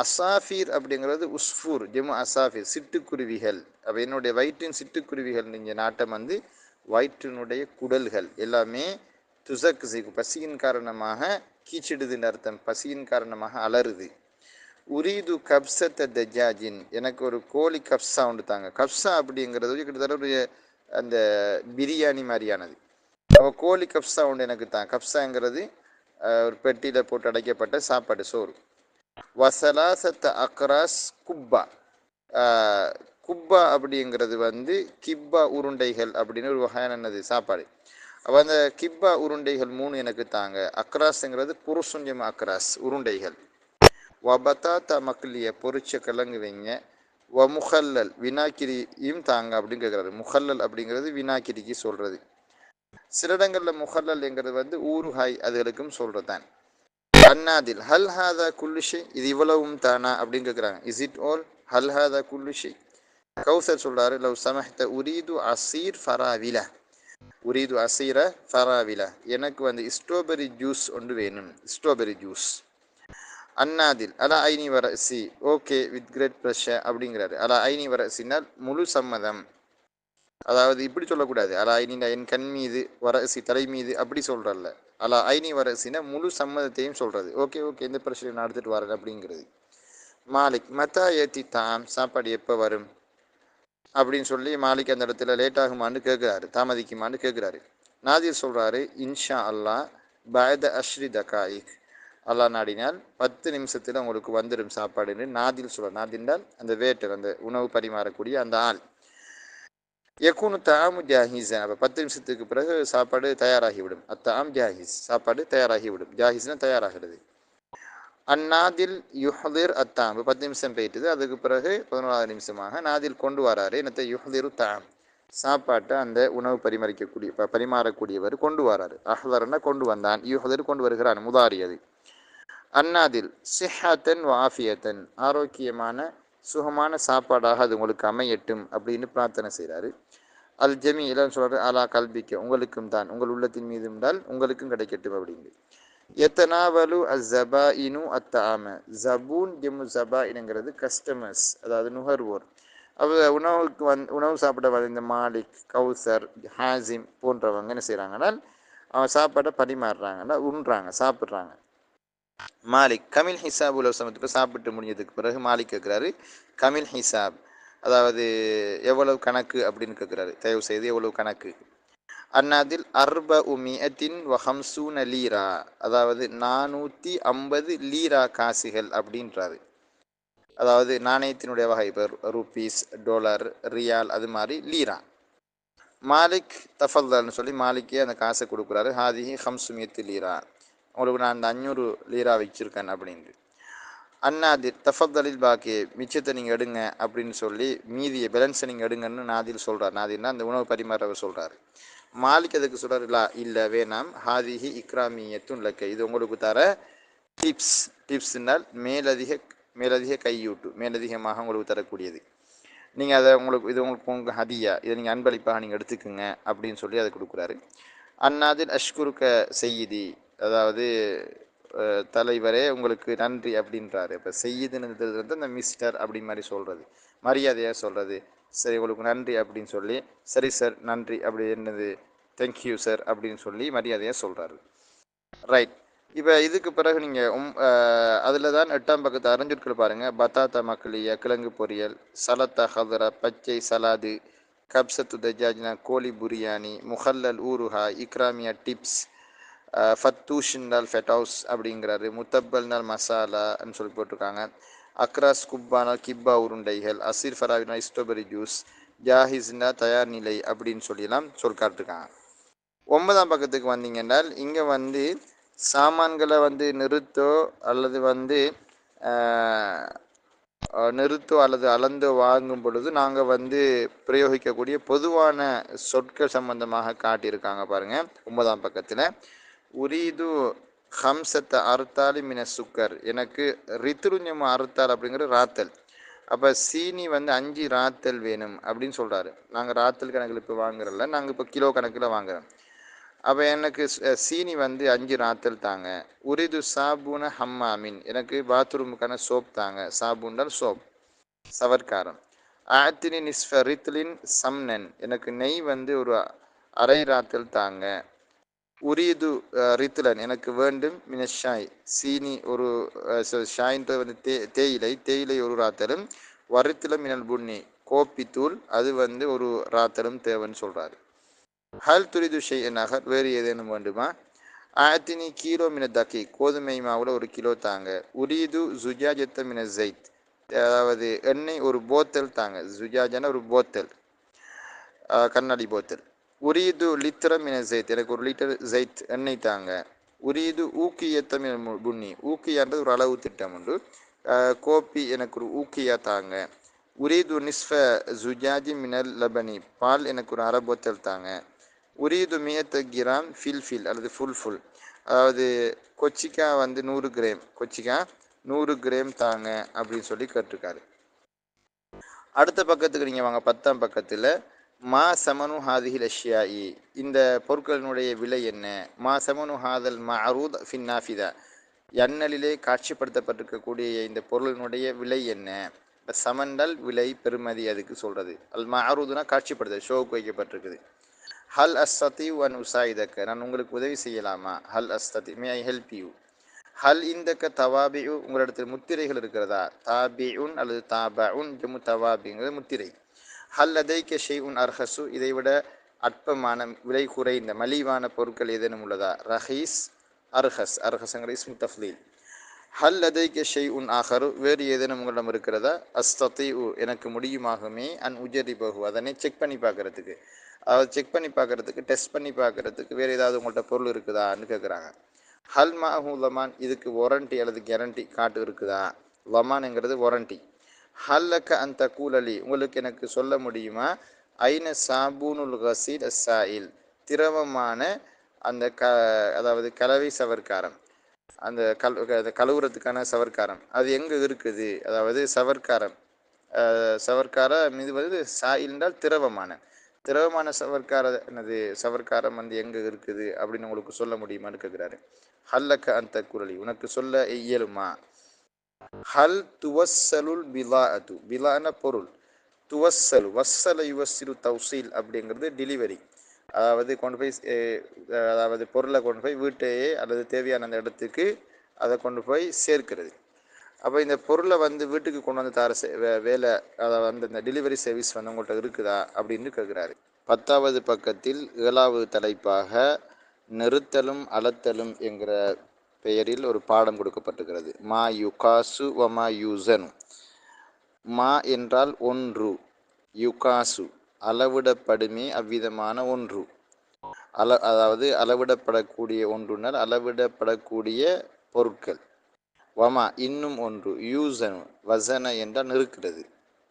அசாஃபீர் அப்படிங்கிறது உஸ்ஃபூர், ஜெமு அசாஃபீர், சிட்டுக்குருவிகள். அப்போ என்னுடைய வயிற்றின் சிட்டுக்குருவிகள் நீங்கள் நாட்டம் வந்து வயிற்றினுடைய குடல்கள் எல்லாமே துசக் ஜிகு, பசியின் காரணமாக கீச்சிடுதுன்னு அர்த்தம், பசியின் காரணமாக அலறுது. உரீது கப்சத்த தஜாஜின், எனக்கு ஒரு கோழி கப்ஸா ஒன்று தாங்க. கப்ஸா அப்படிங்கிறது கிட்டத்தட்ட ஒரு அந்த பிரியாணி மாதிரியானது. கோழி கப்ஸா ஒன்று எனக்கு தான். கப்ஸாங்கிறது ஒரு பெட்டியில் போட்டு அடைக்கப்பட்ட சாப்பாடு, சோறு. வசலாசத்த அக்ராஸ் குப்பா, குப்பா அப்படிங்கிறது வந்து கிப்பா உருண்டைகள் அப்படின்னு ஒரு வகையானது சாப்பாடு. அப்போ அந்த கிப்பா உருண்டைகள் 3 எனக்கு தாங்க. அக்ராஸுங்கிறது குருசுஞ்சம், அக்ராஸ் உருண்டைகள். வபத்தாத்தா மக்லிய, பொரிச்ச கிழங்கு வைங்க. வ முஹல்லல், வினாக்கிரியும் தாங்க அப்படின்னு கேட்குறாரு. முஹல்லல் அப்படிங்கிறது வினாக்கிரிக்கு சொல்கிறது. சில இடங்களில் முஹல்லல்ங்கிறது வந்து ஊறுகாய் அதுகளுக்கும் சொல்கிறது தான். அன்னாதில், ஹல் ஹாதா குல்லுஷி, இது இவ்வளவும் தானா அப்படின்னு கேட்குறாங்க. இஸ் இட் ஆல், ஹல் ஹாதா குல்லுஷி. கௌசர் சொல்கிறாரு, லவ் சமஹ்த உரீது அசீர் ஃபராவில, உரீது அசீர ஃபராவில, எனக்கு வந்து ஸ்ட்ராபெரி ஜூஸ் ஒன்று வேணும், ஸ்ட்ராபெரி ஜூஸ். அன்னாதில், அலா ஐனி வரசி, ஓகே வித் கிரேட் ப்ளஷர் அப்படிங்கிறாரு. அலா ஐனி வரசினால் முழு சம்மதம், அதாவது இப்படி சொல்லக்கூடாது. அலா ஐனினா என் கண் மீது, வரசி தலை மீது, அப்படி சொல்கிறல்ல. அலா ஐனி வரசினா முழு சம்மதத்தையும் சொல்கிறது. ஓகே ஓகே, எந்த பிரச்சனை நான் எடுத்துகிட்டு வரேன் அப்படிங்கிறது. மாலிக், மத்தா ஏத்தி தாம், சாப்பாடு எப்போ வரும் அப்படின்னு சொல்லி மாலிக் அந்த இடத்துல லேட் ஆகுமான்னு கேட்குறாரு, தாமதிக்குமான்னு கேட்குறாரு. நாதிர் சொல்கிறாரு, இன்ஷா அல்லா பாயத அஷ்ரி தகாயிக், அல்லா நாடினால் 10 நிமிஷத்தில் உங்களுக்கு வந்துடும் சாப்பாடுன்னு நாதில் சொல்கிறார். நாதின்னால் அந்த வேட்டர், அந்த உணவு பரிமாறக்கூடிய அந்த ஆள். யகுனு தாமு ஜாஹிஸன், அப்போ 10 நிமிஷத்துக்கு பிறகு சாப்பாடு தயாராகிவிடும். அத்தாம் ஜாஹிஸ், சாப்பாடு தயாராகிவிடும். ஜாஹிஸ்னா தயாராகிறது. அந்நாதில் யுஹ்திர் அத்தாம், 10 நிமிஷம் போயிட்டுது. அதுக்கு பிறகு 11வது நிமிஷமாக நாதில் கொண்டு வராரு. என்னத்தை, யுஹ்திரு தாம், சாப்பாட்டை அந்த உணவு பரிமாறக்கூடியவர் கொண்டு வராரு. அஹ்தர்னா கொண்டு வந்தான், யுஹ்திர் கொண்டு வருகிறான், முதாரி அது. அன்னாதில் சிஹாத்தன் வாஃபியத்தன், ஆரோக்கியமான சுகமான சாப்பாடாக அது உங்களுக்கு அமையட்டும் அப்படின்னு பிரார்த்தனை செய்கிறாரு. அல் ஜமி இlan சொல்கிறார், அலா கல்பிக்க, உங்களுக்கும் தான், உங்கள் உள்ளத்தின் மீது இருந்தால் உங்களுக்கும் கிடைக்கட்டும் அப்படின்னு. எத்தனாவலு அஸ்ஸபா இனு அத்தாம, ஜபூன் ஜெமு ஜபாயினுங்கிறது கஸ்டமர்ஸ், அதாவது நுகர்வோர். அவ உணவுக்கு உணவு சாப்பிட வர இந்த மாலிக், கௌசர், ஹாசிம் போன்றவங்க என்ன செய்கிறாங்கன்னா அவன் சாப்பாடை பரிமாறுறாங்கன்னா உண்றாங்க, சாப்பிட்றாங்க. மாலிக், கமில் ஹிசாப் உலக சமத்துக்கு சாப்பிட்டு முடிஞ்சதுக்கு பிறகு மாலிக் கேட்குறாரு, கமில் ஹிசாப், அதாவது எவ்வளவு கணக்கு அப்படின்னு கேட்குறாரு. தயவு செய்து எவ்வளவு கணக்கு. அன்னாதில் அர்ப உமியத்தின் வஹம்சூன லீரா, அதாவது 450 லீரா காசுகள் அப்படின்றாரு. அதாவது நாணயத்தினுடைய வகை, இப்போ ரூபீஸ், டாலர், ரியால், அது மாதிரி லீரா. மாலிக் தஃபல்தல்னு சொல்லி மாலிக்கே அந்த காசை கொடுக்குறாரு. ஹாதிஹி ஹம்சுமியத்து லீரா, உங்களுக்கு நான் அந்த 500 லீரா வச்சிருக்கேன் அப்படின்ட்டு. அன்னாதிர் தஃபத்தலில் பாக்கி, மிச்சத்தை நீங்கள் எடுங்க அப்படின்னு சொல்லி மீதியை பேலன்ஸை நீங்கள் எடுங்கன்னு நாதில் சொல்கிறார். நாதிர்னா அந்த உணவு பரிமாறவர் சொல்கிறார். மாலிக் அதுக்கு சொல்கிறார், இல்லை வேணாம், ஹாதிஹி இக்ராமியத்தும் லக்க, இது உங்களுக்கு தர டிப்ஸ், டிப்ஸ்னால் மேலதிக கையூட்டு, மேலதிகமாக உங்களுக்கு தரக்கூடியது. நீங்கள் அதை உங்களுக்கு இது உங்களுக்கு ஹதியா, இதை நீங்கள் அன்பளிப்பாக நீங்கள் எடுத்துக்கோங்க அப்படின்னு சொல்லி அதை கொடுக்குறாரு. அன்னாதில் அஷ்குருக்க செய்தி, அதாவது தலைவரே உங்களுக்கு நன்றி அப்படின்றாரு. இப்போ செய்யுதுன்றது வந்து அந்த மிஸ்டர் அப்படி மாதிரி சொல்கிறது, மரியாதையாக சொல்கிறது. சரி உங்களுக்கு நன்றி அப்படின்னு சொல்லி, சரி சார் நன்றி அப்படி என்னது, தேங்க்யூ சார் அப்படின்னு சொல்லி மரியாதையாக சொல்கிறாரு. ரைட். இப்போ இதுக்கு பிறகு நீங்கள் அதில் தான் 8ஆம் பக்கத்து அறிஞர்கள் பாருங்கள். பத்தாத்தா மக்களிய கிழங்கு பொரியல், சலத்தா ஹதரா பச்சை சலாது, கப்சத்து தஜாஜ்னா கோழி புரியாணி, முஹல்லல் ஊருஹா, இக்ராமியா டிப்ஸ், ஃபத்தூஷின்னால் ஃபெட்டவுஸ் அப்படிங்கிறாரு, முத்தப்பல்னால் மசாலான்னு சொல்லி போட்டிருக்காங்க. அக்ராஸ் குப்பானால் கிப்பா உருண்டைகள், அசீர் ஃபராவினா ஸ்ட்ராபெரி ஜூஸ், ஜாஹிஸ்னா தயார் நிலை அப்படின்னு சொல்லிலாம் காட்டிருக்காங்க. 9ஆம் பக்கத்துக்கு வந்தீங்கன்னால் இங்கே வந்து சாமான்களை வந்து நிறுத்தோ அல்லது வந்து நிறுத்தோ அல்லது அளந்தோ வாங்கும் பொழுது நாங்கள் வந்து பிரயோகிக்கக்கூடிய பொதுவான சொற்கள் சம்பந்தமாக காட்டியிருக்காங்க பாருங்கள். 9ஆம் பக்கத்தில் உரீது ஹம்சத்தை அறுத்தாலி மின சுக்கர், எனக்கு ரித்துருஞ்சம் அறுத்தால் அப்படிங்கிற ராத்தல். அப்போ சீனி வந்து 5 ராத்தல் வேணும் அப்படின்னு சொல்கிறாரு. நாங்கள் ராத்தல் கணக்கில் இப்போ வாங்குறோம்ல, நாங்கள் இப்போ கிலோ கணக்கில் வாங்குறோம். அப்போ எனக்கு சீனி வந்து 5 ராத்தல் தாங்க. உரிது சாபூன ஹம்மாமின், எனக்கு பாத்ரூமுக்கான சோப் தாங்க. சாபூன்டால் சோப், சவர்க்காரம். ஆத்தினி நிஸ்ஃப ரித்லின் சம்னன், எனக்கு நெய் வந்து ஒரு அரை ராத்தல் தாங்க. உரியது ரித்லன், எனக்கு வேண்டும் மினஷாய், சீனி ஒரு ஷாயின்றது வந்து தேயிலை ஒரு ராத்தலும், வரித்தில மினல் புண்ணி கோப்பி தூள் அது வந்து ஒரு ராத்தலும் தேவைன்னு சொல்கிறாரு. ஹல் துரிது ஷெய்யனாக, வேறு ஏதேனும் வேண்டுமா? ஆத்தினி கிலோ மின தக்கி, கோதுமை மாவில் 1 கிலோ தாங்க. உரீது ஜுஜாஜத்த மின ஜெய்த், அதாவது எண்ணெய் ஒரு போத்தல் தாங்க. ஜுஜாஜன ஒரு போத்தல், கண்ணாடி போத்தல். உரீது லித்திர மின ஜெய்த், எனக்கு 1 லிட்டர் ஜெய்த் எண்ணெய் தாங்க. உரீது ஊக்கியத்த மின புண்ணி, ஊக்கியான்றது ஒரு அளவு திட்டம் உண்டு. கோப்பி எனக்கு ஒரு ஊக்கியா தாங்க. உரீது நிஸ்ஃப ஜுஜாஜி மினல் லபனி, பால் எனக்கு ஒரு அரை போத்தல் தாங்க. உரீது 100 கிராம் ஃபில் அல்லது ஃபுல், அதாவது கொச்சிக்காய் வந்து 100 கிராம், கொச்சிக்காய் 100 கிராம் தாங்க அப்படின்னு சொல்லி கேட்டிருக்காரு. அடுத்த பக்கத்துக்கு நீங்கள் வாங்க. 10ஆம் பக்கத்தில் மா சமனு ஹாதிஹில் அஷ்யாயி, இந்த பொருட்களினுடைய விலை என்ன? மா சமனு ஹாதல் மஅரூத் ஃபின் நாஃபிதா, எண்ணலிலே காட்சிப்படுத்தப்பட்டிருக்கக்கூடிய இந்த பொருளினுடைய விலை என்ன? சமண்டல் விலை பெறுமதி அதுக்கு சொல்கிறது. அல் மஅரூதுனா காட்சிப்படுத்த, ஷோவுக்கு வைக்கப்பட்டிருக்குது. ஹல் அஸ்ததி ஒன் உசாயிதக்க, நான் உங்களுக்கு உதவி செய்யலாமா? ஹல் அஸ்ததி, மே ஐ ஹெல்ப் யூ. ஹல் இந்தக்க தவாபி, உங்களிடத்தில் முத்திரைகள் இருக்கிறதா? தாபிஉன் அல்லது தாபஉன் ஜம்மு தவாபிங்கிறது முத்திரை. ஹல் அதைக்க ஷெய் உன் அர்ஹசு, இதைவிட அற்பமான விலை குறைந்த மலிவான பொருட்கள் ஏதேனும் உள்ளதா? ரஹீஸ் அர்ஹஸ், அர்ஹஸ்ங்கிற இஸ்மு தஃப்லீல். ஹல் அதைக்க ஷெய் உன் ஆஹரு, வேறு ஏதேனும் உங்களிடம் இருக்கிறதா? அஸ்ததி, எனக்கு முடியுமாகுமே, அன் உஜரிபஹு, அதனை செக் பண்ணி பார்க்கறதுக்கு, அதாவது செக் பண்ணி பார்க்கறதுக்கு, டெஸ்ட் பண்ணி பார்க்கறதுக்கு வேறு ஏதாவது உங்கள்கிட்ட பொருள் இருக்குதான்னு கேட்குறாங்க. ஹல் மாஹூ லமான், இதுக்கு வாரண்டி அல்லது கேரண்டி காட்டு இருக்குதா? லமான்ங்கிறது வாரண்டி. ஹல்லக்க அந்த கூலலி, உங்களுக்கு எனக்கு சொல்ல முடியுமா? ஐன சாபூனுல் கசீல் அஸ்ஸாயில், திரவமான அந்த அதாவது கலவை சவர்க்காரம், அந்த கழுவுறதுக்கான சவர்க்காரம் அது எங்கே இருக்குது? அதாவது சவர்க்காரம் இது வந்து சாயில் என்றால் திரவமான சவர்க்காரம் வந்து எங்கே இருக்குது அப்படின்னு உங்களுக்கு சொல்ல முடியுமான்னு கேட்குறாரு. ஹல்லக்க அந்த குரலி, உனக்கு சொல்ல இயலுமா? ஹல் துவஸ்ஸலுல் பிலாஅத்து, பிலான பொருள், துவஸ்ஸலு வஸ்ஸல யுவஸ்ஸிரு தவ்சீல் அப்படிங்கிறது டெலிவரி, அதாவது கொண்டு போய் அதாவது பொருளை கொண்டு போய் வீட்டையே அல்லது தேவையான அந்த இடத்துக்கு அதை கொண்டு போய் சேர்க்கிறது. அப்போ இந்த பொருளை வந்து வீட்டுக்கு கொண்டு வந்து தர வேலை, அதை வந்து இந்த டெலிவரி சர்வீஸ் வந்து உங்கள்கிட்ட இருக்குதா அப்படின்னு கேட்குறாரு. 10ஆவது பக்கத்தில் 7ஆவது தலைப்பாக நிறுத்தலும் அளத்தலும் என்கிற பெயரில் ஒரு பாடம் கொடுக்கப்பட்டிருக்கிறது. மா யுகாசு வமா யூசனு. மா என்றால் ஒன்று, யுகாசு அளவிடப்படுமே அவ்விதமான ஒன்று, அதாவது அளவிடப்படக்கூடிய ஒன்றுனால் அளவிடப்படக்கூடிய பொருட்கள். வமா இன்னும் ஒன்று, யூசனு வசன என்றால் நிறுக்கிறது,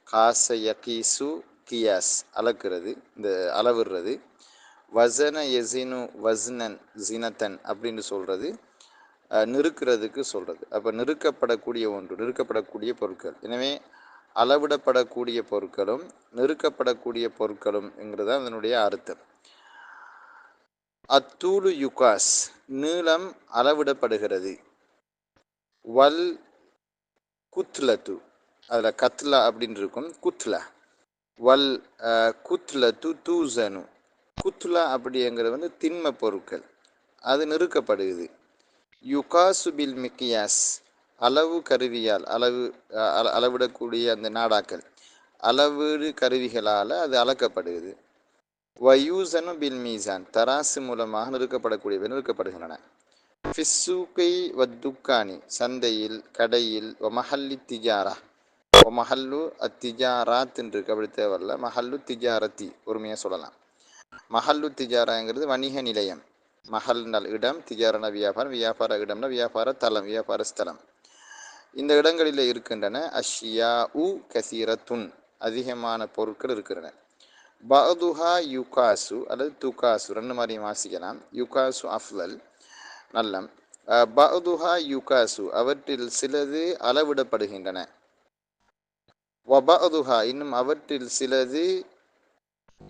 காச யகீசு கியாஸ் அளக்கிறது, இந்த அளவிடுறது. வசன எசினு வஸ்னன் ஜினத்தன் அப்படின்னு சொல்கிறது. நிறுக்கிறதுக்கு சொல்கிறது. அப்போ நிறுக்கப்படக்கூடிய ஒன்று, நிறுக்கப்படக்கூடிய பொருட்கள். எனவே அளவிடப்படக்கூடிய பொருட்களும் நிறுக்கப்படக்கூடிய பொருட்களும் என்கிறது அதனுடைய அர்த்தம். அத்தூலு யுகாஸ், நீளம் அளவிடப்படுகிறது. வல் குத்லத்து, அதில் கத்லா அப்படின்னு இருக்கும், குத்லா. வல் குத்லத்து தூசனு, குத்லா அப்படிங்கிறது திண்ம பொருட்கள், அது நிறுக்கப்படுகிறது. யுகாசு பில் மிக்கியாஸ், அளவு கருவியால், அளவிடக்கூடிய அந்த நாடாக்கள், அளவீடு கருவிகளால் அது அளக்கப்படுகிறது. வயூசனு பில் மீசான், தராசு மூலமாக நிறுக்கப்படுகின்றன. ஃபிஸ்ஸூகை வத்துக்கானி, சந்தையில், கடையில், ஒமஹல்லி திஜாரா, ஒமஹல்லு அத்திஜாராத் இருக்கு, அப்படி தேவையில்ல, மஹல்லு திஜாரத்தி ஒருமையாக சொல்லலாம். மஹல்லு திஜாராங்கிறது வணிக நிலையம், மஹல்னால் இடம், திஜாரன வியாபாரம், வியாபார இடம்னா வியாபார தலம், வியாபார ஸ்தலம். இந்த இடங்களில் இருக்கின்றன. அஷ்யா உ கசீரத்துன், அதிகமான பொருட்கள் இருக்கின்றன. பஅதுஹா யுகாசு அல்லது துகாசு, ரெண்டு மாதிரியும் வாசிக்கலாம். யுகாசு அஃலல், நல்லம். பஅதுஹா யுகாசு, அவற்றில் சிலது அளவிடப்படுகின்றன. வபஅதுஹா, இன்னும் அவற்றில் சிலது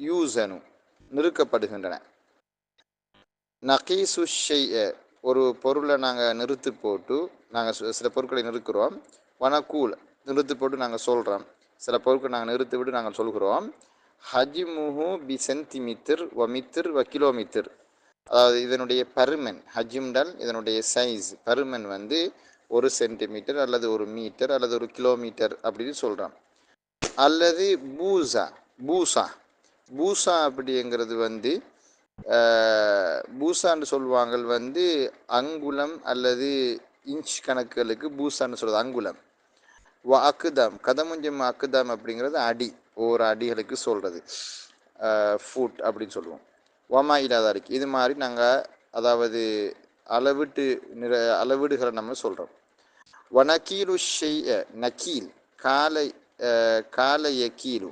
யூசனு, நிறுக்கப்படுகின்றன. நகீசு ஷைஅ, ஒரு பொருளை நாங்கள் நிறுத்து போட்டு, நாங்கள் சில பொருட்களை நிறுக்கிறோம். வனக்கூல், நிறுத்து போட்டு நாங்கள் சொல்கிறோம். சில பொருட்களை நாங்கள் நிறுத்தி விட்டு நாங்கள் சொல்கிறோம். ஹஜிமுஹு பி சென்டிமீட்டர் வ மீட்டர் வ கிலோமீட்டர், அதாவது இதனுடைய பருமன், ஹஜிம்டல் இதனுடைய சைஸ், பருமன் 1 சென்டிமீட்டர் அல்லது 1 மீட்டர் அல்லது 1 கிலோமீட்டர் அப்படின்னு சொல்கிறோம். அல்லது பூசா, பூசா, பூசா அப்படிங்கிறது பூசான்னு சொல்லுவாங்க அங்குலம் அல்லது இன்ச் கணக்குகளுக்கு பூசான்னு சொல்கிறது அங்குலம். வ அக்குதாம், கதமுஞ்சம் அக்குதாம் அப்படிங்கிறது அடி, ஒவ்வொரு அடிகளுக்கு சொல்கிறது ஃபுட் அப்படின்னு சொல்லுவோம். ஒமா இல்லாதாருக்கு, இது மாதிரி நாங்கள் அதாவது அளவீடுகளை நம்ம சொல்கிறோம். வனக்கீலு ஷெய்ய, நக்கீல், காலைய கீழு,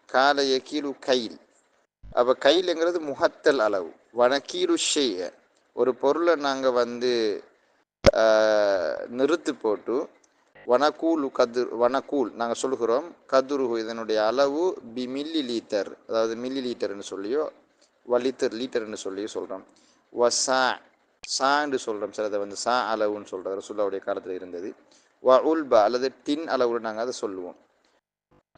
காலைய கீழு கைல். அப்போ கைலுங்கிறது முகத்தல் அளவு. வனக்கீலு ஷெய்ய, ஒரு பொருளை நாங்கள் நிறுத்து போட்டு வனக்கூல் வனக்கூல் நாங்கள் சொல்கிறோம். கதுரு, இதனுடைய அளவு பி மில்லி லீட்டர், அதாவது மில்லி லிட்டர்னு சொல்லியோ லிட்டர்னு சொல்லியோ சொல்கிறோம். வசா, சான்னு சொல்கிறோம். சிலதை சா அளவுன்னு சொல்கிறது ரசூலுல்லாஹ்வுடைய காலத்தில் இருந்தது. வ உல்பா, அல்லது டின் அளவு நாங்கள் அதை சொல்லுவோம்.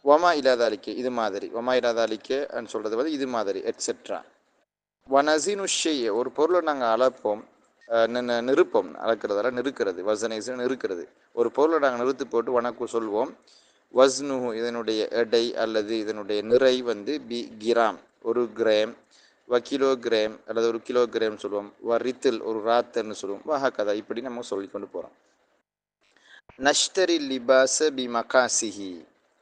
ஒமா இல்லாதாலிக்கே, இது மாதிரி. ஒமா இல்லாதாலிக்கேன்னு சொல்கிறது இது மாதிரி, எட்ஸெட்ரா. வனசினு ஷெய்ய, ஒரு பொருளை நாங்கள் அளப்போம், நிறுப்போம், அளக்கிறதால நிறுக்கிறது. வசனைஸ் நிறுக்கிறது. ஒரு பொருளை நாங்கள் நிறுத்து போட்டு வனக்கு சொல்வோம். வஸ்னு, இதனுடைய எடை அல்லது இதனுடைய நிறை பி கிராம், 1 கிராம். வ கிலோகிராம் அல்லது 1 கிலோகிராம் சொல்லுவோம். வ ரித்தில், ஒரு ராத்தர்னு சொல்லுவோம். வஹகதா, இப்படி நம்ம சொல்லிக்கொண்டு போகிறோம். நஷ்தரி லிபாச பி மகாசிஹி,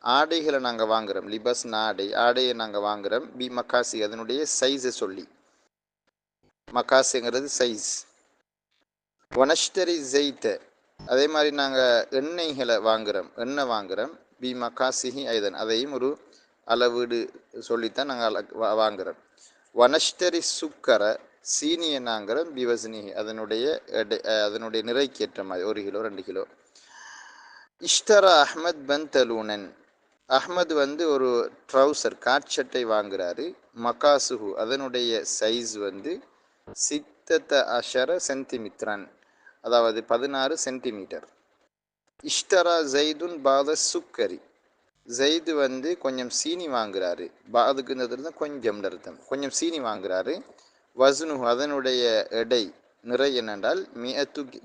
ஆடைகளை நாங்கள் வாங்குகிறோம். லிபாஸ்னா ஆடை, ஆடையை நாங்கள் வாங்குகிறோம். பி மகாசி, அதனுடைய சைஸை சொல்லி, மகாசிங்கிறது சைஸ். வனஷ்டரி ஜெய்த, அதே மாதிரி நாங்கள் எண்ணெய்களை வாங்குகிறோம், எண்ணெய் வாங்குகிறோம். பி மகாசிஹி ஐதன், அதையும் ஒரு அளவீடு சொல்லித்தான் நாங்கள் வாங்குகிறோம். வனஷ்டரி சுக்கர, சீனியை நாங்கள் பிவஸ்னிஹி, அதனுடைய நிறைக்கேற்ற மாதிரி 1 கிலோ 2 கிலோ. இஷ்டரா அஹ்மத் பந்தலூனன், அஹ்மத் ஒரு ட்ரௌசர், காட்சட்டை வாங்குறாரு. மகாசுஹு, அதனுடைய சைஸ் சித்தத்த அஷர சென்டிமீட்டரன், அதாவது 16 சென்டிமீட்டர். இஷ்டரா ஜெய்துன் பாத சுக்கரி, ஜெய்து கொஞ்சம் சீனி வாங்குறாரு. பாதுக்குன்றது கொஞ்சம் அர்த்தம், கொஞ்சம் சீனி வாங்குறாரு. வஸ்னு, அதனுடைய எடை, நிறை என்னென்றால்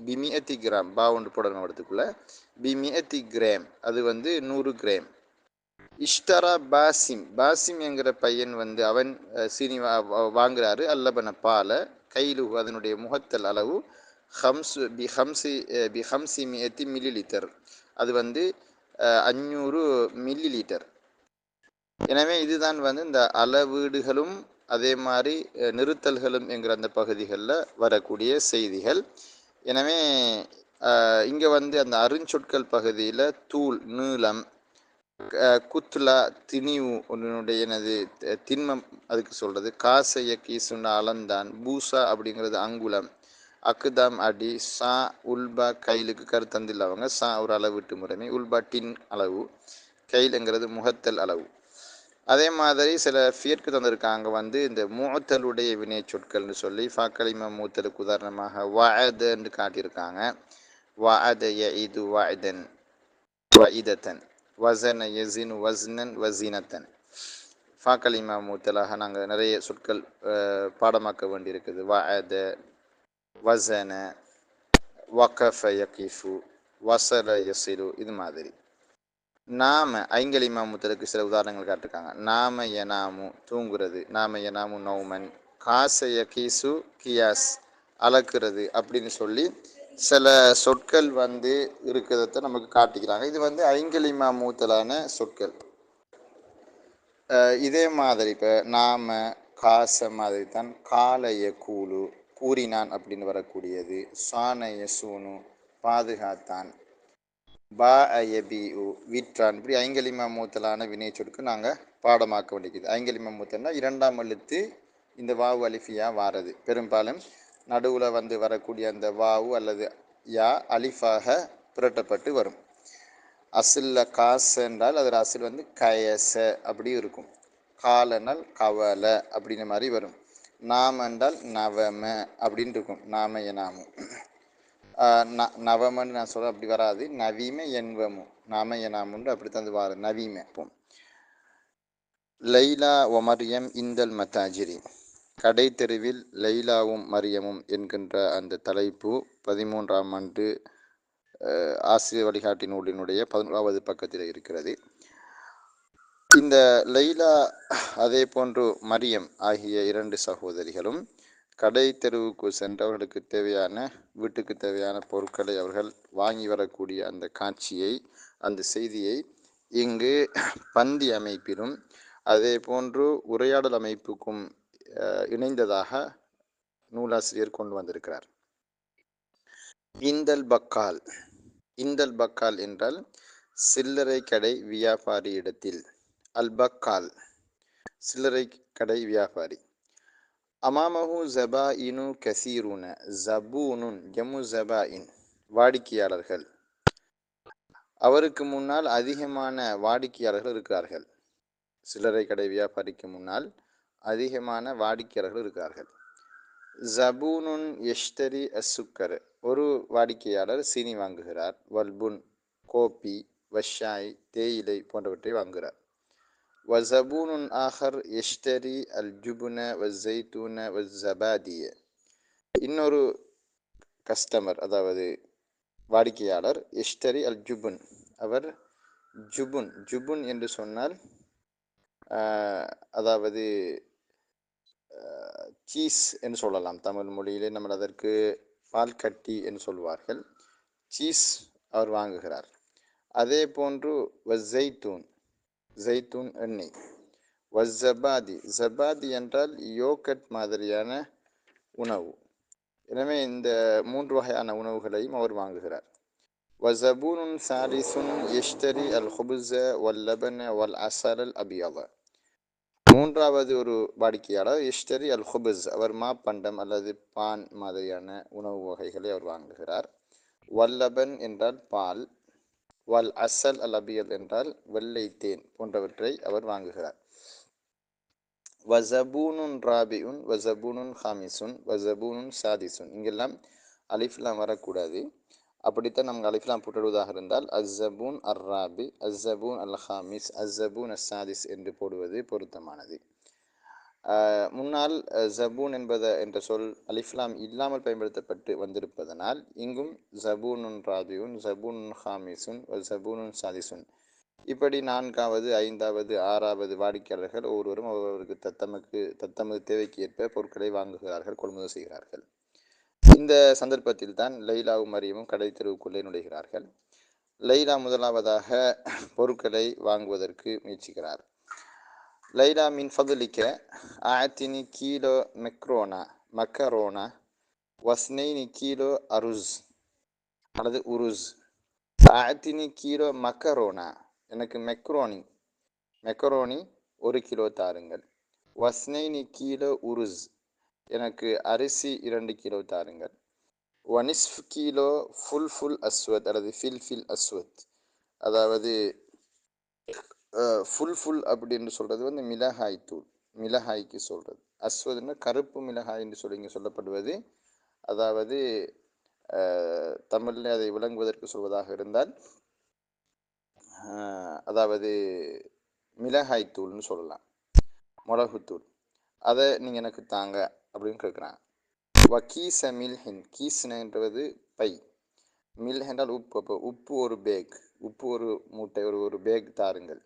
பிமியத்தி கிராம், ஒன்று போடணும் இடத்துக்குள்ள, பிமியத்தி கிராம், அது 100 கிராம். இஷ்டரா பாசிம், பாசிம் என்கிற பையன் அவன் சீனி வாங்குறாரு. அல்லபன பாலை, கைலு, அதனுடைய முகத்தல் அளவு ஹம்சி மியத்தி மில்லி லிட்டர், அது 500 மில்லி லிட்டர். எனவே இதுதான் இந்த அளவீடுகளும் அதே மாதிரி நிறுத்தல்களும் என்கிற அந்த பகுதிகளில் வரக்கூடிய செய்திகள். எனவே இங்கே அந்த அருஞ்சொற்கள் பகுதியில் தூள், நீளம், குத்லா, திணிவு, ஒன்றினுடைய திண்மம் அதுக்கு சொல்கிறது. காசைய கீசுன்னா அளந்தான், பூசா அப்படிங்கிறது அங்குலம், அக்குதாம் அடி, சா உல்பா கைலுக்கு கருத்தந்தில் அவங்க, சா ஒரு அளவு விட்டு முறைமை, உல்பா டின் அளவு, கைலுங்கிறது முகத்தல் அளவு. அதே மாதிரி சில ஃபியற்கு தந்திருக்காங்க வந்து இந்த மூத்தலுடைய வினை சொற்கள்னு சொல்லி ஃபாக்கலிமா மூத்தலுக்கு உதாரணமாக வஅதன்னு காட்டியிருக்காங்க. வஅத யஇது வஅதன் வஇதத்தன், வஸன யஸினு வஸ்னன் வஸினத்தன். ஃபாக்கலிமா மூத்தலாக நாங்கள் நிறைய சொற்கள் பாடமாக்க வேண்டியிருக்குது. வஅத, வஸன, வகஃப யகிஃபு, வஸல யஸிலு, இது மாதிரி. நாம ஐங்கலிமா முத்தலுக்கு சில உதாரணங்கள் காட்டிருக்காங்க. நாம யனாமு தூங்குறது, நாம யனாமு நௌமன், காசைய கீசு கியாஸ் அளக்குறது அப்படின்னு சொல்லி சில சொற்கள் வந்து இருக்கிறத நமக்கு காட்டிக்கிறாங்க. இது வந்து ஐங்கலிமா மூத்தலான சொற்கள். இதே மாதிரி இப்போ நாம காச மாதிரி தான் காலைய கூலு கூறினான் அப்படின்னு வரக்கூடியது. சானைய சூனு பாதுகாத்தான், பா அயபிஉ விற்றான். இப்படி ஐங்கலிமா மூத்தலான வினை சொற்கு நாங்கள் பாடமாக்க வேண்டியது. ஐங்கலிமா மூத்தல்னா இரண்டாம் எழுத்து இந்த வாவு அலிஃபியா வாரது. பெரும்பாலும் நடுவில் வந்து வரக்கூடிய அந்த வாவு அல்லது யா அலிஃபாக புரட்டப்பட்டு வரும். அசில்ல காசு என்றால் அதில் அசில் வந்து கயச அப்படி இருக்கும். காலனால் கவல அப்படின்ற மாதிரி வரும். நாம என்றால் நவம அப்படின்னு இருக்கும். நாம எனாமும் நவமன்னு நான் சொல்ல அப்படி வராது. நவீம என்வமும் நாம எனாமுன்னு அப்படி தந்து வாரு நவீம. லைலா ஒ மரியம் இந்தல் மத்தாஜிரி, கடை தெருவில் லைலாவும் மரியமும் என்கின்ற அந்த தலைப்பு 13ஆம் ஆண்டு ஆசிரியர் வழிகாட்டி நூலினுடைய 11வது பக்கத்தில் இருக்கிறது. இந்த லைலா அதே போன்று மரியம் ஆகிய 2 சகோதரிகளும் கடை தெருவுக்கு சென்றவர்களுக்கு தேவையான வீட்டுக்கு தேவையான பொருட்களை அவர்கள் வாங்கி வரக்கூடிய அந்த காட்சியை, அந்த செய்தியை இங்கு பந்தி அமைப்பிலும் அதே போன்று உரையாடல் அமைப்புக்கும் இணைந்ததாக நூலாசிரியர் கொண்டு வந்திருக்கிறார். இந்தல் பக்கால், இந்தல் பக்கால் என்றால் சில்லறை கடை வியாபாரி இடத்தில். அல் பக்கால் சில்லறை கடை வியாபாரி. அமாமஹு ஜபாயினு கசீருன, ஜபூனுன் ஜமு ஜபாயின் வாடிக்கையாளர்கள். அவருக்கு முன்னால் அதிகமான வாடிக்கையாளர்கள் இருக்கிறார்கள். சில்லறை கடை வியாபாரிக்கு முன்னால் அதிகமான வாடிக்கையாளர்கள் இருக்கிறார்கள். ஜபூனுன் எஷ்தரி அசுக்கர், ஒரு வாடிக்கையாளர் சீனி வாங்குகிறார். வல்புன் கோப்பி, வஷாய் தேயிலை போன்றவற்றை வாங்குகிறார். வஸபூனுன் ஆஹர் எஷ்தரி அல் ஜுபுன வஸைத்தூன வஸபாதிய, இன்னொரு கஸ்டமர் அதாவது வாடிக்கையாளர் எஷ்தரி அல் ஜுபுன், அவர் ஜுபுன், ஜுபுன் என்று சொன்னால் அதாவது சீஸ் என்று சொல்லலாம். தமிழ் மொழியிலே நம்ம அதற்கு பால் கட்டி என்று சொல்வார்கள். சீஸ் அவர் வாங்குகிறார். அதே போன்று வஸைத்தூன், ஜைத்தூன் எண்ணெய். வஸபாதி, ஜபாதி என்றால் யோகட் மாதிரியான உணவு. எனவே இந்த 3 வகையான உணவுகளையும் அவர் வாங்குகிறார். வஸபூனுன் சாலிசுன் எஷ்தரி அல் ஹுபுஸ வல் லபன வல் அஸல் அல் அபியத, மூன்றாவது ஒரு வாடிக்கையாளர் எஷ்தரி அல் ஹுபுஸ், அவர் மாப்பண்டம் அல்லது பான் மாதிரியான உணவு வகைகளை அவர் வாங்குகிறார். வல்லபன் என்றால் பால், வல் அசல் அல் அபியல் என்றால் வெள்ளை தேன் போன்றவற்றை அவர் வாங்குகிறார். வஸபூனுன் ராபிஉன் வஸபூனுன் ஹாமிசுன் வஸபூனுன் சாதிசுன், இங்கெல்லாம் அலிஃப்லாம் வரக்கூடாது. அப்படித்தான் நமக்கு அலிஃப்லாம் போட்டுடுவதாக இருந்தால் அஸ்ஸபூன் அர் ராபி, அஸ்ஸபூன் அல் ஹாமிஸ், அஸ்ஸபூன் அஸ் சாதிஸ் என்று போடுவது பொருத்தமானது. முன்னால் ஜபூன் என்ற சொல் அலிஃப்லாம் இல்லாமல் பயன்படுத்தப்பட்டு வந்திருப்பதனால் இங்கும் ஜபூனுன் ராபியுன், ஜபூனுன் ஹாமிசுன், ஜபூனுன் சாதிசுன், இப்படி 4வது 5வது 6வது வாடிக்கையாளர்கள் ஒவ்வொருவரும் அவர்களுக்கு தத்தமது தேவைக்கு ஏற்ப பொருட்களை வாங்குகிறார்கள், கொள்முதல் செய்கிறார்கள். இந்த சந்தர்ப்பத்தில் தான் லைலாவும் மரியமும் கடை தெருவுக்குள்ளே நுழைகிறார்கள். லைலா முதலாவதாக பொருட்களை வாங்குவதற்கு முயற்சிக்கிறார். லைலா மின் ஃபதுலிக்க ஆத்தினி கீலோ மக்கரோனா வஸ்னைனி கீலோ அருஸ் அல்லது உருஸ். ஆத்தினி கீலோ மக்கரோனா, எனக்கு மெக்கரோனி 1 கிலோ தாருங்கள். வஸ்னைனி கீலோ உருஸ், எனக்கு அரிசி 2 கிலோ தாருங்கள். வனிஸ்ஃப் கிலோ ஃபுல் அஸ்வத் அல்லது ஃபில் அஸ்வத். அதாவது ஃபுல் அப்படின்னு சொல்கிறது வந்து மிளகாய் தூள், மிளகாய்க்கு சொல்கிறது. அஸ்வதுன்னா கருப்பு மிளகாய் என்று சொல்லி இங்கே சொல்லப்படுவது. அதாவது தமிழில் அதை விளங்குவதற்கு சொல்வதாக இருந்தால் அதாவது மிளகாய் தூள்னு சொல்லலாம், மிளகுத்தூள். அதை நீங்கள் எனக்கு தாங்க அப்படின்னு கேட்குறாங்க. வக்கீச மில்ஹின், கீஸ்ன்றது பை, மில் என்றால் உப்பு. அப்போ உப்பு ஒரு பேக், உப்பு ஒரு மூட்டை, ஒரு பேக் தாருங்கள்.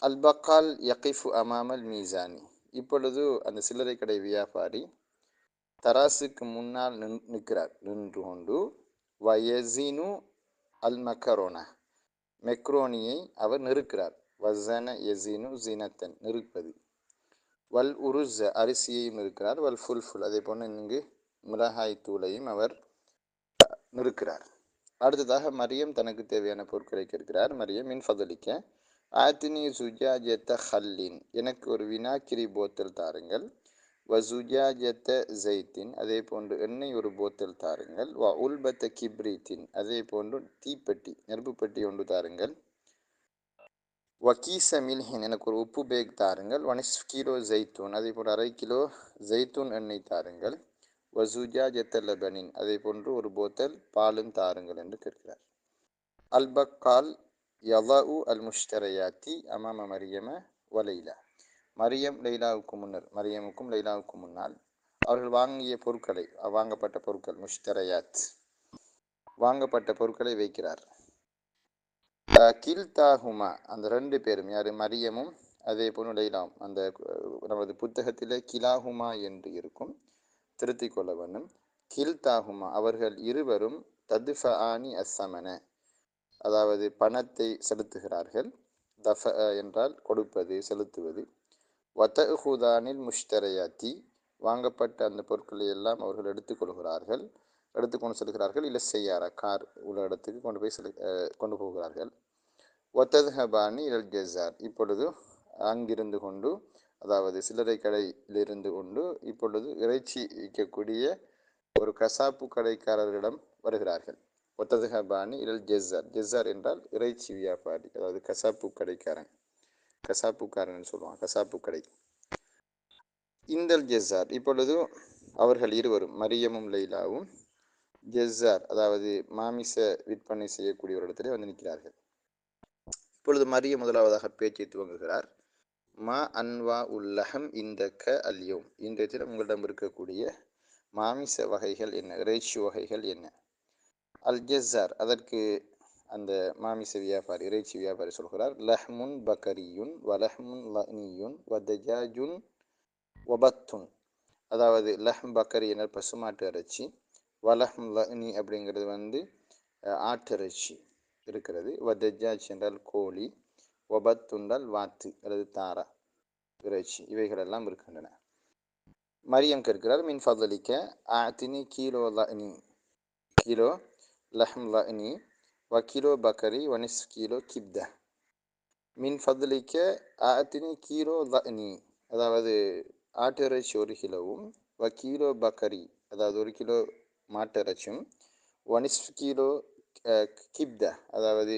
அல்பக்கால் யகிஃபு அமாமல் மீசானி, இப்பொழுது அந்த சில்லறை கடை வியாபாரி தராசுக்கு முன்னால் நிற்கிறார், நின்று கொண்டு. வயசினு அல் மக்கரோனா, மெக்ரோனியை அவர் நெருக்கிறார். வசன யசினு ஜினத்தன், நெருப்பது. வல் உருஸ், அரிசியையும் இருக்கிறார். வல் ஃபுல், அதே போன்று இங்கு மிளகாய் தூளையும் அவர் நிற்கிறார். அடுத்ததாக மரியம் தனக்கு தேவையான பொருட்களை கேட்கிறார். மரியம் மின் ஃபதலிக்க ஆத்தினி சுஜாஜத்த ஹல்லின், எனக்கு ஒரு வினாக்கிரி போத்தல் தாருங்கள். வ சுஜாஜத்த ஜெய்த்தின், அதே போன்று எண்ணெய் ஒரு போத்தல் தாருங்கள். வ உல்பத்த கிப்ரீத்தின், அதே போன்று தீப்பெட்டி, நெருப்பு பெட்டி ஒன்று தாருங்கள். வக்கீச மில்ஹின், எனக்கு ஒரு உப்பு பேக் தாருங்கள். 1 கிலோ ஜெய்த்தூன், அதே போன்று 1/2 கிலோ ஜெய்த்தூன் எண்ணெய் தாருங்கள். வசுஜாஜத்த லபனின், அதே போன்று ஒரு போத்தல் பாலும் தாருங்கள் என்று கேட்கிறார். அல்பக்கால் யதஉ அல் முஷ்தரையாத்தி அமாம மரியம வ லைலா, மரியம் லைலாவுக்கு முன்னர், மரியமுக்கும் லைலாவுக்கும் முன்னால் அவர்கள் வாங்கிய பொருட்களை, வாங்கப்பட்ட பொருட்கள், முஷ்தரையாத், வாங்கப்பட்ட பொருட்களை வைக்கிறார். கில்தாஹுமா, அந்த ரெண்டு பேரும், யார், மரியமும் அதே போன்று லைலாவும். அந்த நமது புத்தகத்திலே கிலாஹுமா என்று இருக்கும், திருத்திக் கொள்ள வேண்டும். கில்தாஹுமா, அவர்கள் இருவரும் ததுஃப ஆனி அஸ்ஸமன, அதாவது பணத்தை செலுத்துகிறார்கள். தஃப என்றால் கொடுப்பது, செலுத்துவது. வதஹுதானில் முஷ்தரையாத்தி, வாங்கப்பட்ட அந்த பொருட்களை எல்லாம் அவர்கள் எடுத்துக்கொள்கிறார்கள், எடுத்துக்கொண்டு செல்கிறார்கள். இல்லை செய்யாரா, கார் உள்ள இடத்துக்கு கொண்டு போய் கொண்டு போகிறார்கள். ஒத்ததுஹபானி இல் ஜெசார், இப்பொழுது அங்கிருந்து கொண்டு, அதாவது சில்லறை கடையிலிருந்து கொண்டு இப்பொழுது இறைச்சி விற்கக்கூடிய ஒரு கசாப்பு கடைக்காரர்களிடம் வருகிறார்கள். ஒத்ததுஹபானி இல் ஜெசார், ஜெசார் என்றால் இறைச்சி வியாபாரி, அதாவது கசாப்பு கடைக்காரன், கசாப்புக்காரன் சொல்லுவான், கசாப்பு கடை. இந்தல் ஜெசார், இப்பொழுது அவர்கள் இருவரும், மரியமும் லைலாவும் ஜெசார், அதாவது மாமிச விற்பனை செய்யக்கூடிய ஒரு இடத்துல வந்து நிற்கிறார்கள். இப்பொழுது மரியம் முதலாவதாக பேச்சை துவங்குகிறார். மா அன்வா உல்லஹம் இந்தக்க அல்யோம், இன்றைய தினம் உங்களிடம் இருக்கக்கூடிய மாமிச வகைகள் என்ன, இறைச்சி வகைகள் என்ன. அல் ஜெசார், அதற்கு அந்த மாமிச வியாபாரி, இறைச்சி வியாபாரி சொல்கிறார். லஹ்முன் பக்கரியுன் வலஹ்முன் லனியுன் வதஜாஜுன் வபத்துன், அதாவது லஹ்ம் பக்கரி என்ற பசுமாட்டு இறைச்சி, வலஹ்ம் லனி அப்படிங்கிறது வந்து ஆட்டிறைச்சி இருக்கிறது. வதஜாஜ் என்றால் கோழி, வபத் என்றால் வாத்து அல்லது தாரா இறைச்சி, இவைகளெல்லாம் இருக்கின்றன. மரியம் கேட்கிறார். மின் ஃபதலிக்க ஆத்தினி கிலோ லனி, கிலோ லஹ்ம் லனி வ கிலோ பக்கரி வ நிஸ்ஃப் கிலோ கிப்த. மின் ஃபதலிக்க ஆத்தினி கிலோ லனி, அதாவது ஆட்டு இறைச்சி 1 கிலோவும், வ கிலோ பக்கரி, அதாவது 1 கிலோ மாட்டு இறைச்சியும், வ நிஸ்ஃப் கிலோ கிப்த, அதாவது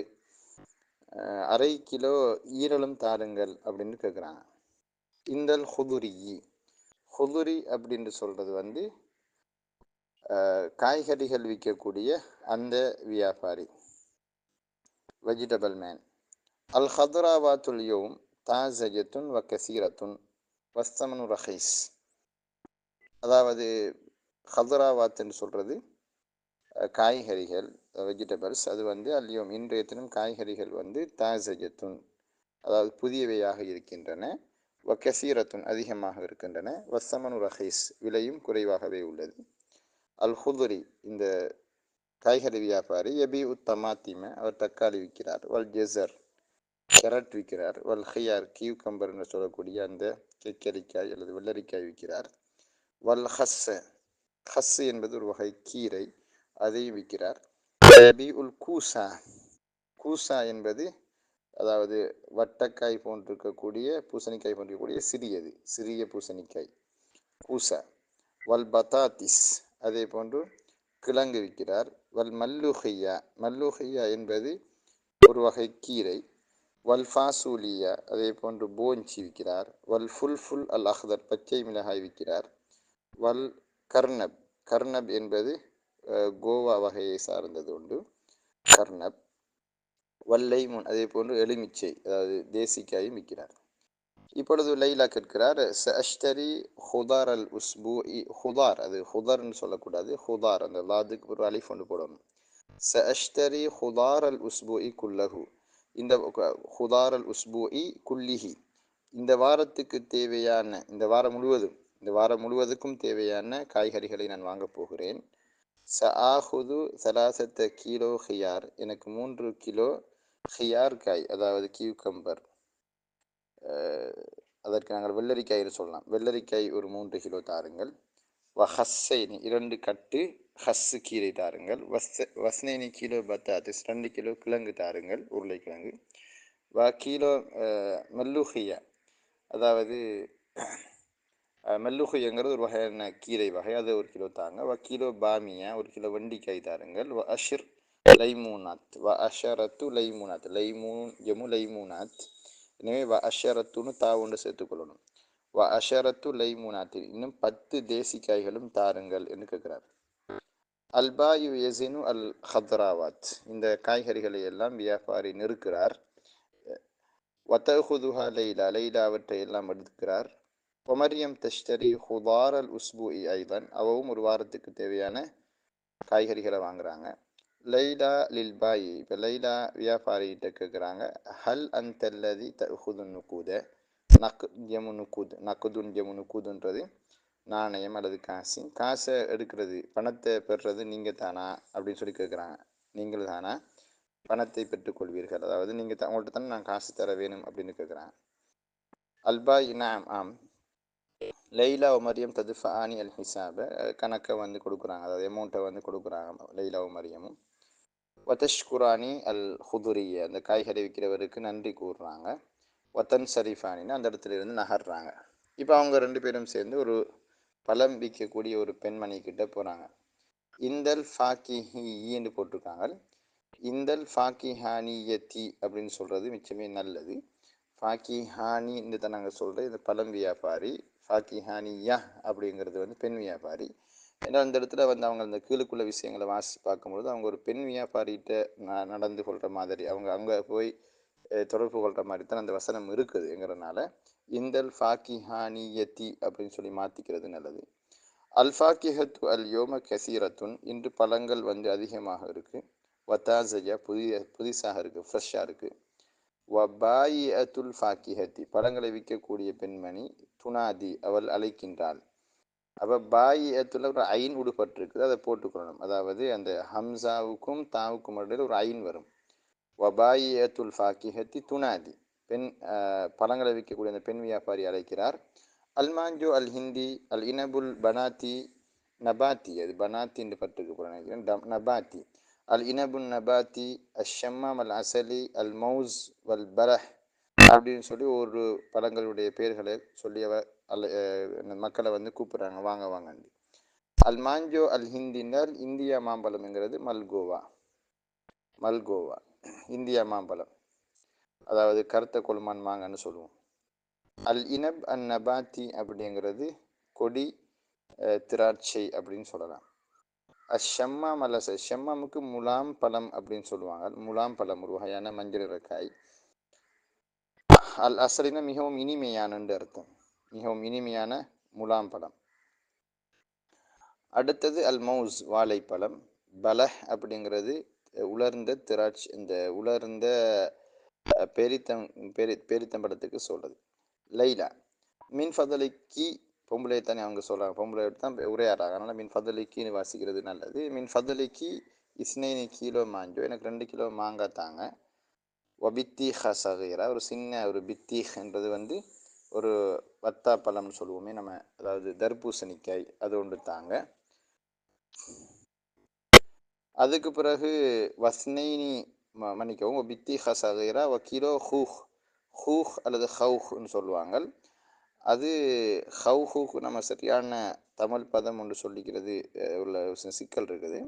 1/2 கிலோ ஈரலும் தாருங்கள் அப்படின்னு கேட்குறாங்க. இந்தல் ஹுதுரி, ஹுதுரி அப்படின்னு சொல்கிறது வந்து காய்கறிகள் விற்கக்கூடிய அந்த வியாபாரி, வெஜிடபிள் மேன். அல் ஹதுராவாத்துல் யோம் தாசஜத்துன் வ கசீரத்துன் வஸ்தமனு ரஹீஸ், அதாவது ஹதுராவாத்துன்னு சொல்கிறது காய்கறிகள், வெஜிடபிள்ஸ். அது வந்து அல்யோம், இன்றைய தினம் காய்கறிகள் வந்து தாசஜத்துன், அதாவது புதியவையாக இருக்கின்றன. வ கசீரத்துன், அதிகமாக இருக்கின்றன. வஸ்தமனு ரஹீஸ், விலையும் குறைவாகவே உள்ளது. அல் ஹுதுரி, இந்த காய்கறி வியாபாரி. எபி உத்தமாத்திம, அவர் தக்காளி விற்கிறார். வல் ஜெசர், கேரட் விற்கிறார். வல் ஹியார், கியூகம்பர் என்று சொல்லக்கூடிய அந்த கெக்கரிக்காய் அல்லது வெள்ளரிக்காய் விற்கிறார். வல் ஹஸ்ஸ, ஹஸ் என்பது ஒரு வகை கீரை, அதையும் விற்கிறார். எபி உல் கூசா, கூசா என்பது அதாவது வட்டக்காய் போன்றிருக்கக்கூடிய, பூசணிக்காய் போன்றிருக்கக்கூடிய சிறிய பூசணிக்காய், கூசா. வல் பத்தாத்திஸ், அதே போன்று கிழங்கு விற்கிறார். வல் மல்லுஹியா, மல்லுஹியா என்பது ஒரு வகை கீரை. வல் ஃபாசூலியா, அதே போன்று போஞ்சி விற்கிறார். வல் ஃபுல் அல் அஹ்தர், பச்சை மிளகாய் விற்கிறார். வல் கர்னப், கர்னப் என்பது கோவா வகையை சார்ந்தது உண்டு, கர்னப். வல்லைமுன், அதே போன்று எலுமிச்சை, அதாவது தேசிக்காயும் விற்கிறார். இப்பொழுது லைலா கேட்கிறார், சஅஷ்தரி ஹுதார் அல் உஸ்பூஇ, ஹுதார், அது ஹுதார்னு சொல்லக்கூடாது, ஹுதார், அந்த லாதுக்கு ஒரு அலிஃப் ஒன்று போடணும். சஅஷ்தரி ஹுதார் அல் உஸ்பூஇ குல்லஹு, இந்த ஹுதார் அல் உஸ்பூஇ குல்லிஹி, இந்த வாரத்துக்கு தேவையான, இந்த வாரம் முழுவதும், இந்த வாரம் முழுவதுக்கும் தேவையான காய்கறிகளை நான் வாங்கப் போகிறேன். சஆஹுது சலாசத்த கிலோ ஹியார், எனக்கு 3 கிலோ ஹியார் காய், அதாவது கியூக்கம்பர், அதற்கு நாங்கள் வெள்ளரிக்காய் சொல்லலாம், வெள்ளரிக்காய் ஒரு 3 கிலோ தாருங்கள். ஹஸ்ஸைனி, 2 கட்டு ஹஸ்ஸு கீரை தாருங்கள். வஸ்னைனி கிலோ பத்தாத்திஸ், 2 கிலோ கிழங்கு தாருங்கள், உருளைக்கிழங்கு. கிலோ மெல்லுஹியா, அதாவது மெல்லுஹியங்கிறது ஒரு வகையான கீரை வகை, அது 1 கிலோ தாங்க. கிலோ பாமியா, 1 கிலோ வெண்டிக்காய் தாருங்கள். அஷிர் லைமூனாத், அஷரத்து லைமூனாத், லைமூன் ஜமு லைமூனாத், எனவே அஷரத்துன்னு தாவுண்டு சேர்த்துக்கொள்ளணும். அஷரத்து லைமூனாத், இன்னும் 10 தேசிக்காய்களும் தாருங்கள் என்று கேட்கிறார். அல்பாயு எசினு அல் ஹத்ராவாத், இந்த காய்கறிகளை எல்லாம் வியாபாரி நிறுக்கிறார். வத்தஹுதுஹா லைலா, லைலா அவற்றை எல்லாம் எடுக்கிறார். ஒமரியம் தஷ்தரி ஹுதார் அல் உஸ்பூஇ ஐதன், அவவும் ஒரு வாரத்துக்கு தேவையான காய்கறிகளை வாங்குறாங்க. லைலா லில் பாயி, இப்போ லைலா வியாபாரிகிட்ட கேட்குறாங்க, ஹல் அந்தல்லதி தஹுது நுகூத, நக்குதுன் ஜமு நுகூதுன்றது நாணயம் அல்லது காசு, காசை எடுக்கிறது, பணத்தை பெறுறது நீங்கள் தானா அப்படின்னு சொல்லி கேட்குறாங்க. நீங்கள் தானா பணத்தை பெற்றுக்கொள்வீர்கள், அதாவது நீங்கள் உங்கள்கிட்ட தானே நான் காசு தர வேணும் அப்படின்னு கேட்குறாங்க. அல்பாய் நாம் ஆம். லைலா மரியம் ததுஃபானி அல் ஹிசாப, கணக்கை வந்து கொடுக்குறாங்க, அதாவது அமௌண்ட்டை வந்து கொடுக்குறாங்க லைலாவும் மரியமும். வதஷ்குரானி அல் ஹுதுரிய, அந்த காய்கறி விற்கிறவருக்கு நன்றி கூறுறாங்க. வத்தன் ஷரீஃபானின்னு அந்த இடத்துல இருந்து நகர்றாங்க. இப்போ அவங்க 2 பேரும் சேர்ந்து ஒரு பழம் விற்கக்கூடிய ஒரு பெண்மணி கிட்ட போகிறாங்க. இந்தல் ஃபாக்கிஹின்னு போட்டிருக்காங்க. இந்தல் ஃபாக்கிஹானியத்தி அப்படின்னு சொல்கிறது மிச்சமே நல்லது. ஃபாக்கிஹானி இந்த நாங்கள் சொல்கிறது இந்த பழம் வியாபாரி, ஃபாக்கிஹானியா அப்படிங்கிறது வந்து பெண் வியாபாரி. ஏன்னா அந்த இடத்துல வந்து அவங்க அந்த கீழுக்குள்ள விஷயங்களை வாசி பார்க்கும்பொழுது அவங்க ஒரு பெண் வியாபாரிகிட்ட நடந்து கொள்கிற மாதிரி, அவங்க அங்கே போய் தொடர்பு கொள்கிற மாதிரி தான் அந்த வசனம் இருக்குதுங்கிறதுனால இந்தல் ஃபாக்கிஹானியத்தி அப்படின்னு சொல்லி மாற்றிக்கிறது நல்லது. அல் ஃபாக்கிஹத்து அல் யோம கசீரத்துன், இன்று பழங்கள் வந்து அதிகமாக இருக்குது. வத்தாசையா, புதிசாக இருக்குது, ஃப்ரெஷ்ஷாக இருக்குது. வபாயி அத்துல் ஃபாக்கிஹத்தி, பழங்களை விற்கக்கூடிய பெண்மணி துனாதி, அவள் அழைக்கின்றாள். அப்போ பாயி அத்துல ஒரு ஐன் உடுப்பட்டிருக்குது, அதை போட்டுக்கொள்ளணும், அதாவது அந்த ஹம்சாவுக்கும் தாவுக்கும் இடையில் ஒரு ஐன் வரும். வபாயி அத்துல் ஃபாக்கிஹத்தி துனாதி, பெண் பழங்களை விற்கக்கூடிய அந்த பெண் வியாபாரி அழைக்கிறார். அல்மாஞ்சோ அல் ஹிந்தி அல் இனபுல் பனாத்தி நபாத்தி, அது பனாத்தின்னு பட்டுக்கு போல நினைக்கிறேன், நபாத்தி. அல் இனபுல் நபாத்தி அஷம்மாம் அல் அசலி அல் மவுஸ் வல் பரஹ் அப்படின்னு சொல்லி ஒரு பழங்களுடைய பெயர்களை சொல்லி மக்களை வந்து கூப்பிட்றாங்க, வாங்க வாங்கண்டு. அல் மாஞ்சோ அல் ஹிந்தினால் இந்தியா மாம்பழம்ங்கிறது மல்கோவா, மல்கோவா இந்தியா மாம்பழம், அதாவது கருத்த கொள்மான் மாங்கன்னு சொல்லுவோம். அல் இனப் அன் நபாத்தி அப்படிங்கிறது கொடி திராட்சை அப்படின்னு சொல்லலாம். அஷம்மாம் அல்ல, ஷம்மாமுக்கு முலாம் பழம் அப்படின்னு சொல்லுவாங்க. முலாம் பழம் ஒரு வகையான மஞ்சள் நிறக்காய். அல் அசலினா மிகவும் இனிமையானன்னு அர்த்தம், மிகவும் இனிமையான முலாம் பழம். அடுத்தது அல் மவுஸ், வாழைப்பழம். பலஹ் அப்படிங்கிறது உலர்ந்த திராட்சை, இந்த உலர்ந்த பெரித்தம்பழத்துக்கு சொல்கிறது. லைலா மின் ஃபதலிக்கு, பொம்பளை தானே அவங்க சொல்கிறாங்க, பொம்பளை தான் உரையாடுறாங்க, அதனால் மின் ஃபதலிக்கின்னு வாசிக்கிறது நல்லது. மின் ஃபதலிக்கு இஸ்னைனி கிலோ மாஞ்சோ, எனக்கு 2 கிலோ மாங்காய் தாங்க. ஒபித்தீஹ சகீரா, ஒரு சின்ன ஒரு பித்தீஹ்ன்றது வந்து ஒரு வத்தாப்பழம்னு சொல்லுவோமே நம்ம, அதாவது தர்பூசணிக்காய், அது ஒன்று தாங்க. அதுக்கு பிறகு வஸ்னைனி மன்னிக்கவும், ஒபித்தீஹ சகீரா கிலோ ஹூஹ், ஹூஹ் அல்லது ஹவுஹ்னு சொல்லுவாங்க. அது ஹவுஹுக்கு நம்ம சரியான தமிழ் பதம் ஒன்று சொல்லிக்கிறது உள்ள சிக்கல் இருக்குது.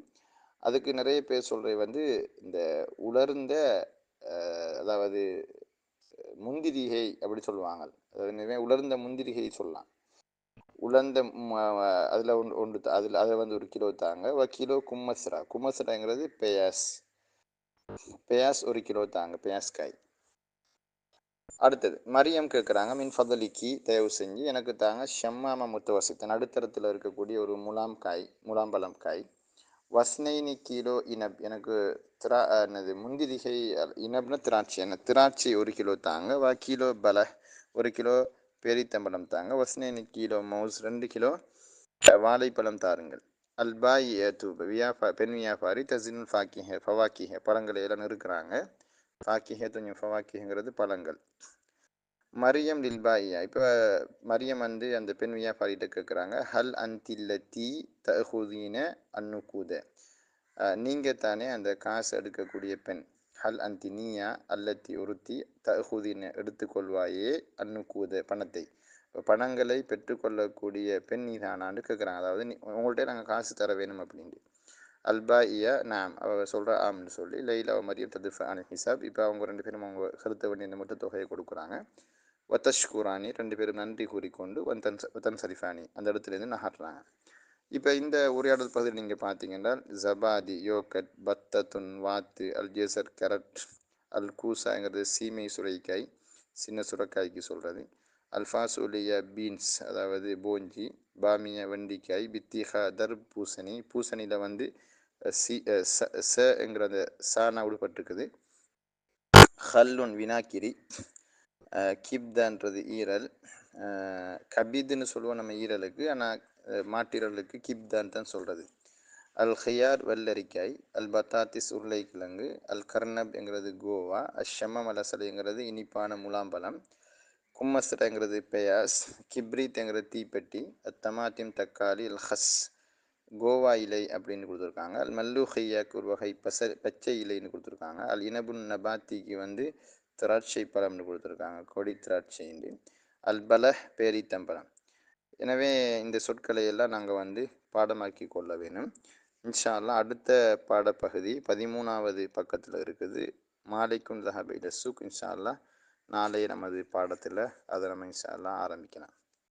அதுக்கு நிறைய பேர் சொல்கிறது வந்து இந்த உலர்ந்த அதாவது முந்திரிகை அப்படி சொல்லுவாங்க. அதாவது உலர்ந்த முந்திரிகை சொல்லலாம். உலர்ந்த அதில் ஒன்று அதில் அதை வந்து 1 கிலோ தாங்க. 1 கிலோ கும்மஸ்ரா. கும்மஸ்ராங்கிறது பெயாஸ். பெயாஸ் 1 கிலோ தாங்க, பெயாஸ்காய். அடுத்தது மரியம் கேட்குறாங்க, மின் ஃபதலிக்கு தயவு செஞ்சு எனக்கு தாங்க ஷம்மாம முத்தவசித்த நடுத்தரத்தில் இருக்கக்கூடிய ஒரு முலாம்பழம் காய். வஸ்னைனி கிலோ இனப், எனக்கு என்னது முந்திரிகை இனப்னா திராட்சை, என்ன திராட்சை 1 கிலோ தாங்க. கிலோ பல 1 கிலோ பேரித்தம்பழம் தாங்க. வஸ்னைனி கிலோ மவுஸ் 2 கிலோ வாழைப்பழம் தாருங்கள். அல்பாய் தூப பெண் வியாபாரி தசினுல் ஃபவாக்கிஹ பழங்களை எல்லாம் இருக்கிறாங்க. ஃபாக்கிஹ துஞ்சம் ஃபவாக்கிஹங்கிறது பழங்கள். மரியம் லில்பாயியா, இப்போ மரியம் வந்து அந்த பெண் வியாபாரிகிட்ட கேட்குறாங்க, ஹல் அந்தில்லத்தி தஹுதீன அன்னுக்கூத, நீங்கள் தானே அந்த காசு எடுக்கக்கூடிய பெண். ஹல் அந்தி நீயா, அல்லத்தி ஒருத்தி, தஹுதீன எடுத்துக்கொள்வாயே, அன்னுக்கூத பணத்தை, பணங்களை பெற்றுக்கொள்ளக்கூடிய பெண் நீதானான்னு கேட்குறாங்க. அதாவது உங்கள்கிட்ட நாங்கள் காசு தர வேணும் அப்படின்ட்டு. அல்பாயியா நாம் அவள் சொல்கிற ஆம்னு சொல்லி லைலா மரியம் ததுஃபா அனி ஹிசாப். இப்போ அவங்க 2 பேரும் அவங்க செலுத்த வேண்டிய இந்த மொத்த தொகையை கொடுக்குறாங்க. வத்தஷ்குரானி 2 பேரும் நன்றி கூறிக்கொண்டு வத்தன் சரிஃபானி அந்த இடத்துலேருந்து நகர்றாங்க. இப்போ இந்த உரையாடல் பகுதியில் நீங்கள் பார்த்தீங்கன்னா ஜபாதி யோகட் பத்தத்துன் வாத்து அல்ஜேசர் கரட் அல் கூசாங்கிறது சீமை சுரைக்காய், சின்ன சுரைக்காய்க்கு சொல்கிறது. அல்ஃபாசூலியா பீன்ஸ் அதாவது போஞ்சி, பாமியா வெண்டிக்காய், பித்திஹா தர்பூசணி, பூசணியில் வந்து என்கிறது சானா விடுபட்டிருக்குது. ஹல்லுன் வினாக்கிரி, கிப்தான்றது ஈரல், கபீதுன்னு சொல்லுவோம் நம்ம ஈரலுக்கு, ஆனால் மாட்டீரலுக்கு கிப்தான் தான் சொல்கிறது. அல் ஹியார் வெள்ளரிக்காய், அல் பத்தாத்திஸ் உருளைக்கிழங்கு, அல் கர்னப்ங்கிறது கோவா, அஷம்மம் அலசலைங்கிறது இனிப்பான முலாம்பழம், கும்மஸ்ரங்கிறது பெயாஸ், கிப்ரீத்ங்கிறது தீப்பெட்டி, தமாத்திம் தக்காளி, அல் ஹஸ் கோவா இலை அப்படின்னு கொடுத்துருக்காங்க. அல் மல்லூஹையாக்கு ஒரு வகை பச்சை இலைன்னு கொடுத்துருக்காங்க. அல் இனபுன் நபாத்திக்கு வந்து திராட்சை பழம்னு கொடுத்துருக்காங்க, கொடி திராட்சைன்னு. அல் பலஹ் பேரித்தம்பழம். எனவே இந்த சொற்களை எல்லாம் நாங்கள் வந்து பாடமாக்கி கொள்ள வேணும். இன்ஷா அல்லாஹ் அடுத்த பாடப்பகுதி 13வது பக்கத்தில் இருக்குது. மாலைக்கும் தஹப இல சூக். இன்ஷா அல்லாஹ் நாளை நமது பாடத்தில் அதை நம்ம இன்ஷா அல்லாஹ் ஆரம்பிக்கலாம்.